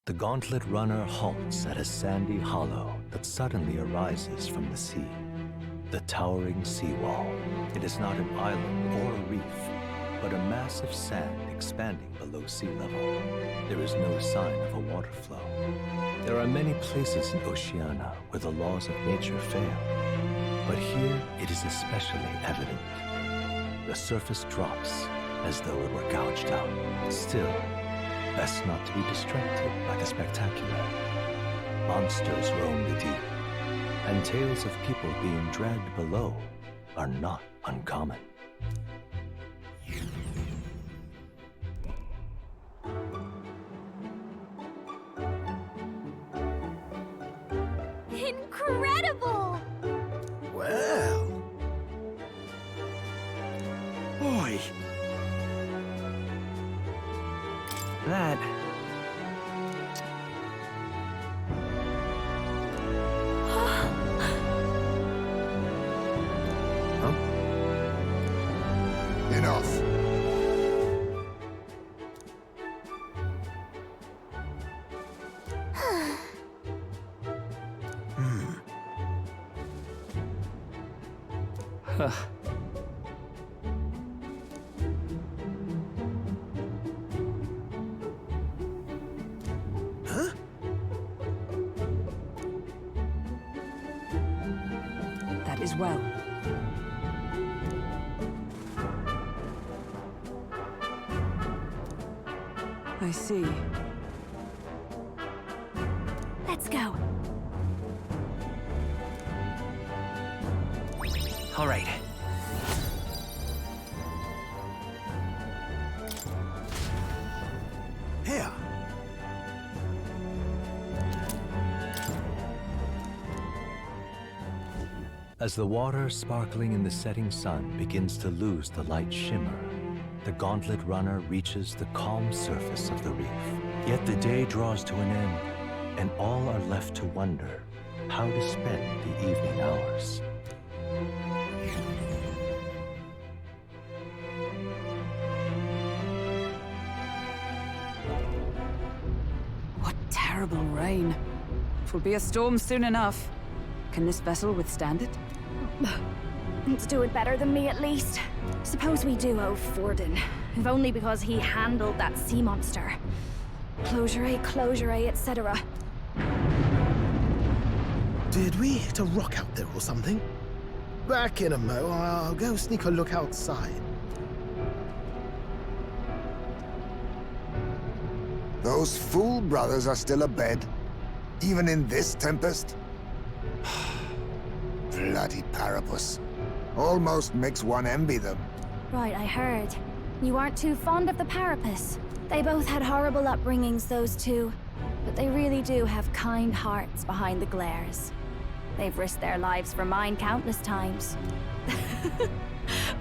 [SPEAKER 16] The gauntlet runner halts at a sandy hollow that suddenly arises from the sea. The towering seawall. It is not an island or a reef, but a mass of sand expanding below sea level. There is no sign of a water flow. There are many places in Oceania where the laws of nature fail, but here it is especially evident. The surface drops as though it were gouged out. Still, best not to be distracted by the spectacular. Monsters roam the deep, and tales of people being dragged below are not uncommon.
[SPEAKER 10] Incredible!
[SPEAKER 3] Well...
[SPEAKER 14] Oi!
[SPEAKER 8] That...
[SPEAKER 14] else!
[SPEAKER 6] That is well. I see.
[SPEAKER 12] Let's go.
[SPEAKER 8] All right.
[SPEAKER 3] Here.
[SPEAKER 16] As the water sparkling in the setting sun begins to lose the light shimmer, the gauntlet runner reaches the calm surface of the reef. Yet the day draws to an end, and all are left to wonder how to spend the evening hours.
[SPEAKER 6] What terrible rain. It will be a storm soon enough. Can this vessel withstand it?
[SPEAKER 10] Let's do it better than me, at least. Suppose we do owe Forden, if only because he handled that sea monster. Closure, etc.
[SPEAKER 3] Did we hit a rock out there or something? Back in a mo, I'll go sneak a look outside.
[SPEAKER 5] Those fool brothers are still abed, even in this tempest. Bloody Parapus. Almost makes one envy them.
[SPEAKER 10] Right, I heard. You aren't too fond of the Parapus. They both had horrible upbringings, those two. But they really do have kind hearts behind the glares. They've risked their lives for mine countless times.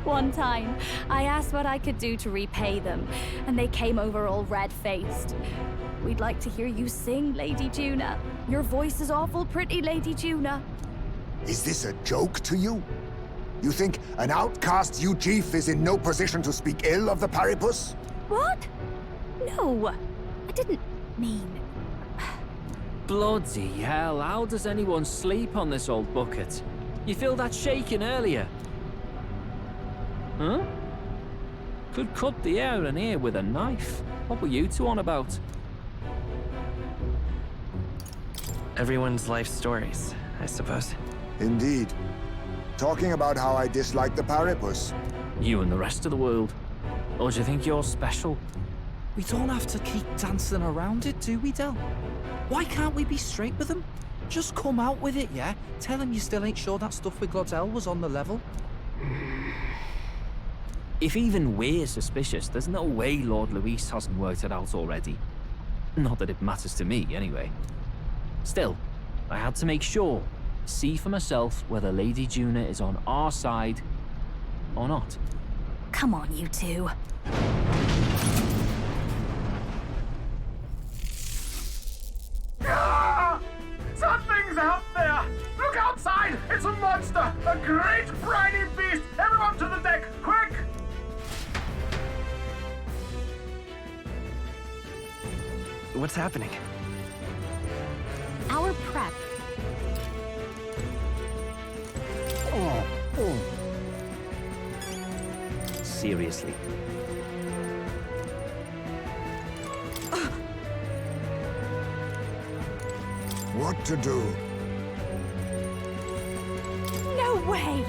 [SPEAKER 10] One time, I asked what I could do to repay them, and they came over all red-faced. We'd like to hear you sing, Lady Junah. Your voice is awful pretty, Lady Junah.
[SPEAKER 5] Is this a joke to you? You think an outcast Chief is in no position to speak ill of the Parapus?
[SPEAKER 10] What? No, I didn't mean...
[SPEAKER 4] Bloody hell, how does anyone sleep on this old bucket? You feel that shaking earlier? Huh? Could cut the air in here with a knife. What were you two on about?
[SPEAKER 8] Everyone's life stories, I suppose.
[SPEAKER 5] Indeed. Talking about how I dislike the Parapus.
[SPEAKER 4] You and the rest of the world. Or do you think you're special?
[SPEAKER 7] We don't have to keep dancing around it, do we, Del? Why can't we be straight with him? Just come out with it, yeah? Tell him you still ain't sure that stuff with Glodell was on the level.
[SPEAKER 4] If even we're suspicious, there's no way Lord Louis hasn't worked it out already. Not that it matters to me, anyway. Still, I had to make sure. See for myself whether Lady Junah is on our side or not.
[SPEAKER 10] Come on, you two.
[SPEAKER 1] Ah! Something's out there! Look outside! It's a monster! A great briny beast! Everyone to the deck, quick!
[SPEAKER 8] What's happening?
[SPEAKER 10] Our prep.
[SPEAKER 4] Seriously.
[SPEAKER 5] What to do?
[SPEAKER 10] No way!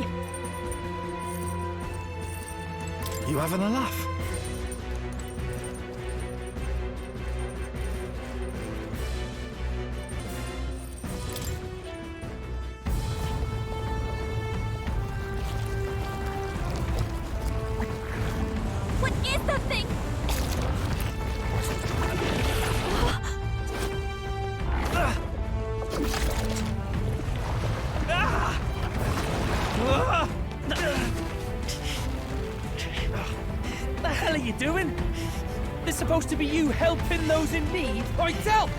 [SPEAKER 7] You having a laugh?
[SPEAKER 10] What is that thing?
[SPEAKER 4] The hell are you doing? This supposed to be you helping those in need. Right, Del!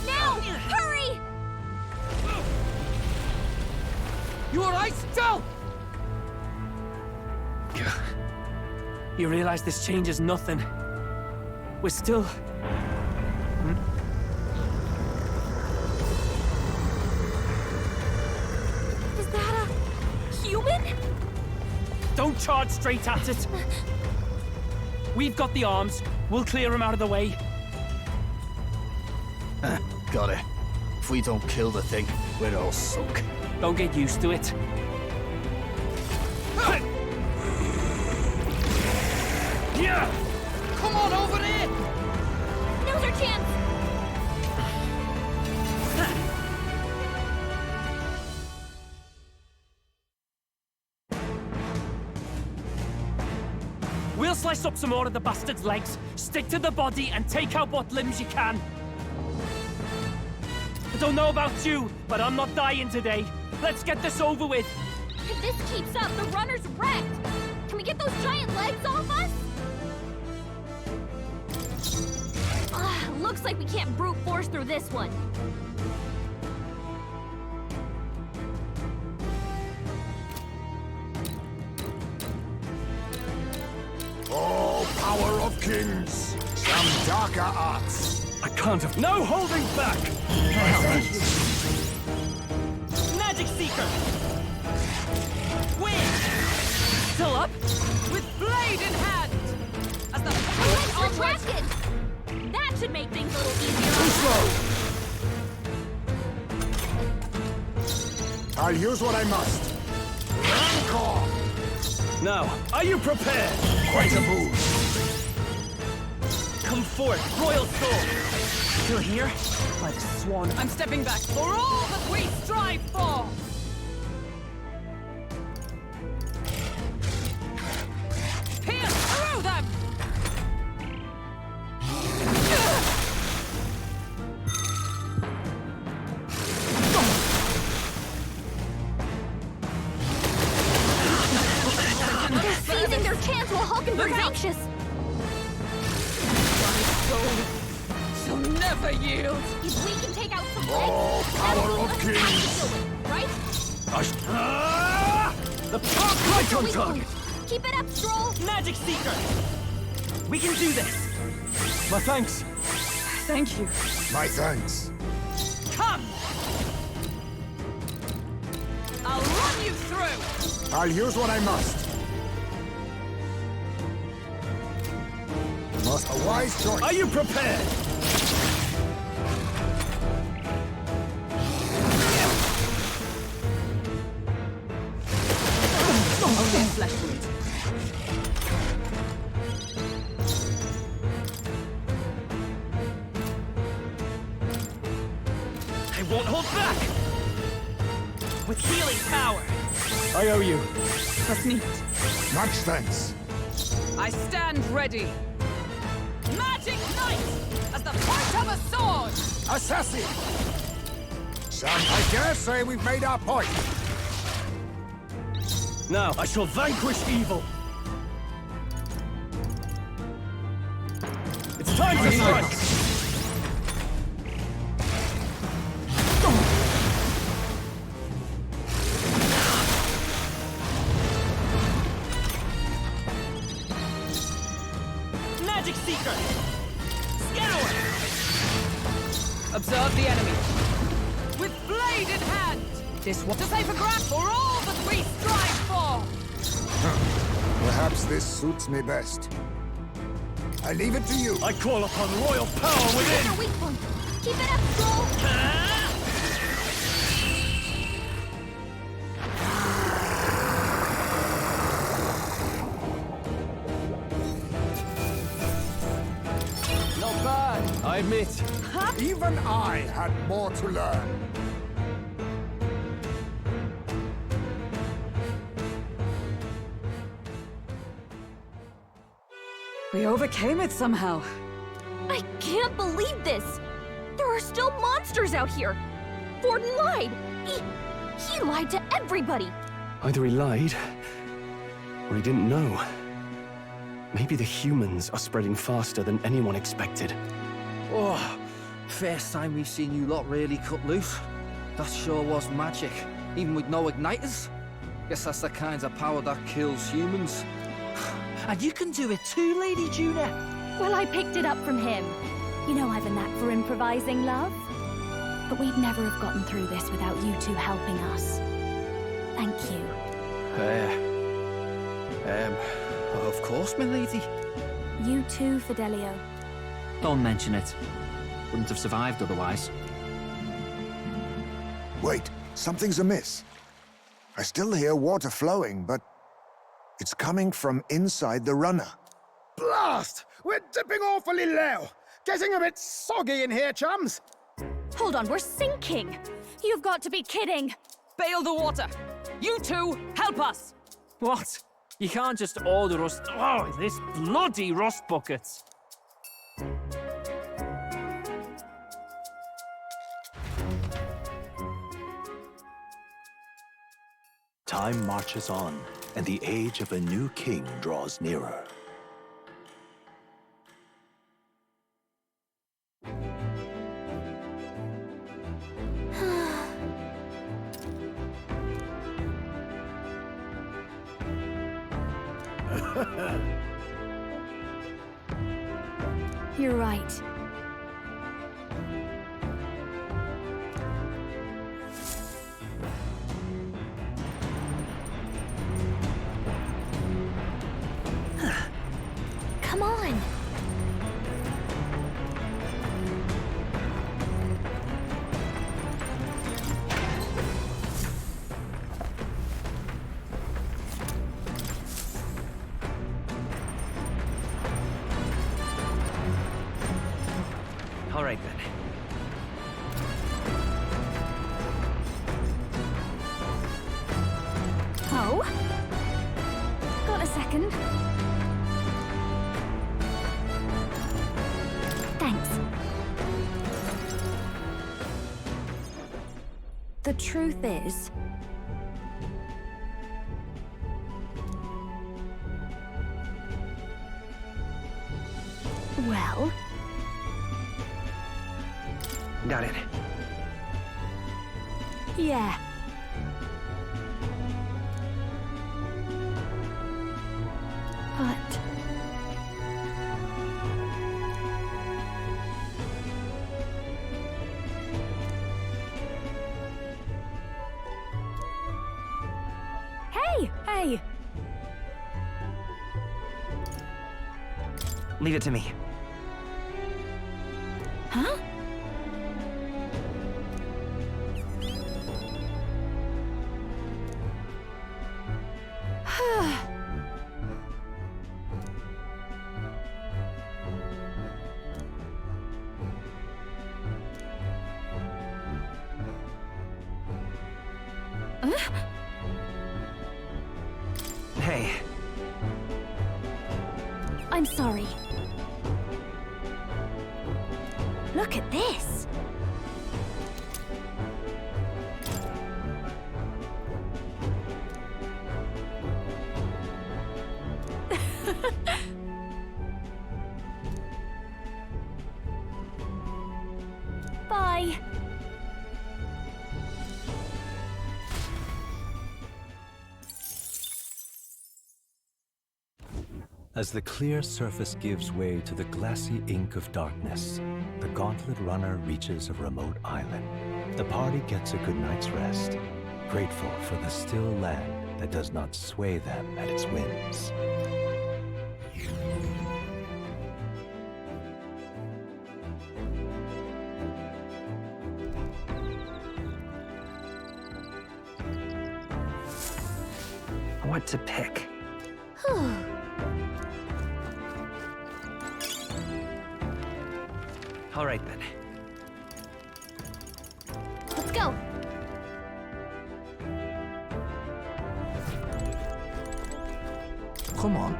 [SPEAKER 10] Now! Hurry!
[SPEAKER 4] You alright still? You realize this changes nothing. We're still...
[SPEAKER 12] Is that a human?
[SPEAKER 4] Don't charge straight at it. We've got the arms. We'll clear him out of the way.
[SPEAKER 11] Got it. If we don't kill the thing, we're all sunk.
[SPEAKER 4] Don't get used to it.
[SPEAKER 11] Yeah! Come on over here!
[SPEAKER 12] Now's our chance!
[SPEAKER 4] We'll slice up some more of the bastard's legs, stick to the body, and take out what limbs you can. I don't know about you, but I'm not dying today. Let's get this over with.
[SPEAKER 12] If this keeps up, the runner's wrecked! Can we get those giant legs off us? Looks like we can't brute force through this one.
[SPEAKER 5] Oh, power of kings! Some darker arts!
[SPEAKER 2] I can't have... No holding back!
[SPEAKER 4] Magic Seeker! Win! Still up?
[SPEAKER 6] With blade in hand! As the
[SPEAKER 12] legs retracted! That should make things a little easier.
[SPEAKER 5] I'll use what I must. Rancor!
[SPEAKER 2] Now, are you prepared?
[SPEAKER 5] Quite a move.
[SPEAKER 4] Come forth, Royal Soul! Still here? By the swan.
[SPEAKER 6] I'm stepping back for all that we strive for! Pierce through them!
[SPEAKER 12] They're seizing their chance while Hulkenberg's anxious.
[SPEAKER 6] Shall never yield.
[SPEAKER 12] If we can take out some legs,
[SPEAKER 5] Oh, power of kings!
[SPEAKER 12] right?
[SPEAKER 2] The park right on target!
[SPEAKER 12] Keep it up, Stroll!
[SPEAKER 4] Magic Seeker! We can do this!
[SPEAKER 2] My thanks.
[SPEAKER 6] Thank you.
[SPEAKER 5] My thanks.
[SPEAKER 6] Come! I'll run you through!
[SPEAKER 5] I'll use what I must. A wise choice.
[SPEAKER 2] Are you prepared?
[SPEAKER 6] Only flesh wound.
[SPEAKER 4] I won't hold back! With healing power!
[SPEAKER 2] I owe you.
[SPEAKER 6] That's neat.
[SPEAKER 5] Much thanks.
[SPEAKER 6] I stand ready. Magic Knight! As the point of a sword!
[SPEAKER 5] Assassin! I dare say we've made our point.
[SPEAKER 2] Now, I shall vanquish evil. It's time to strike!
[SPEAKER 4] Magic Seeker! Scour!
[SPEAKER 6] Observe the enemy. With blade in hand! This what to say for grab for all that we strive for!
[SPEAKER 5] Perhaps this suits me best. I leave it to you.
[SPEAKER 2] I call upon royal power within!
[SPEAKER 12] Your weak point. Keep it up, Stroll!
[SPEAKER 2] Not bad, I admit.
[SPEAKER 5] Even I had more to learn.
[SPEAKER 6] We overcame it somehow.
[SPEAKER 12] I can't believe this! There are still monsters out here! Forden lied! He lied to everybody!
[SPEAKER 2] Either he lied, or he didn't know. Maybe the humans are spreading faster than anyone expected.
[SPEAKER 7] Oh, first time we've seen you lot really cut loose. That sure was magic. Even with no igniters? Guess that's the kind of power that kills humans. And you can do it too, Lady Junah.
[SPEAKER 10] Well, I picked it up from him. You know I've a knack for improvising, love. But we'd never have gotten through this without you two helping us. Thank you.
[SPEAKER 7] Of course, my lady.
[SPEAKER 10] You too, Fidelio.
[SPEAKER 4] Don't mention it. Wouldn't have survived otherwise.
[SPEAKER 5] Wait, something's amiss. I still hear water flowing, but it's coming from inside the runner.
[SPEAKER 3] Blast! We're dipping awfully low. Getting a bit soggy in here, chums.
[SPEAKER 10] Hold on, we're sinking. You've got to be kidding.
[SPEAKER 6] Bail the water. You two, help us.
[SPEAKER 4] What? You can't just order us... Oh, this bloody rust buckets.
[SPEAKER 16] Time marches on, and the age of a new king draws nearer.
[SPEAKER 10] You're right. Come on.
[SPEAKER 8] All right, then.
[SPEAKER 10] Oh? Got a second? Thanks. The truth is... Well...
[SPEAKER 8] Got it.
[SPEAKER 10] Yeah. But... Hey!
[SPEAKER 8] Leave it to me.
[SPEAKER 10] Huh?
[SPEAKER 8] Hey.
[SPEAKER 10] I'm sorry. Look at this. Bye.
[SPEAKER 16] As the clear surface gives way to the glassy ink of darkness, the gauntlet runner reaches a remote island. The party gets a good night's rest, grateful for the still land that does not sway them at its whims.
[SPEAKER 8] What to pick? All right, then.
[SPEAKER 10] Let's go.
[SPEAKER 7] Come on.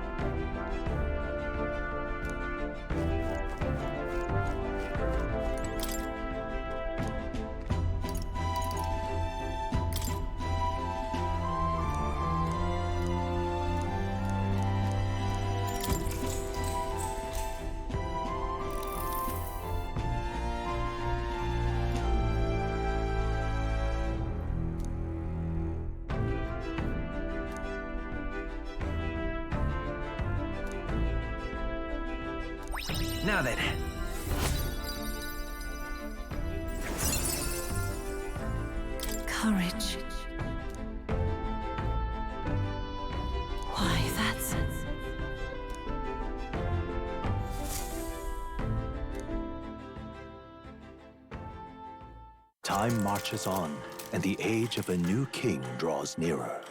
[SPEAKER 11] Now then.
[SPEAKER 6] Courage. Why, that's...
[SPEAKER 16] Time marches on, and the age of a new king draws nearer.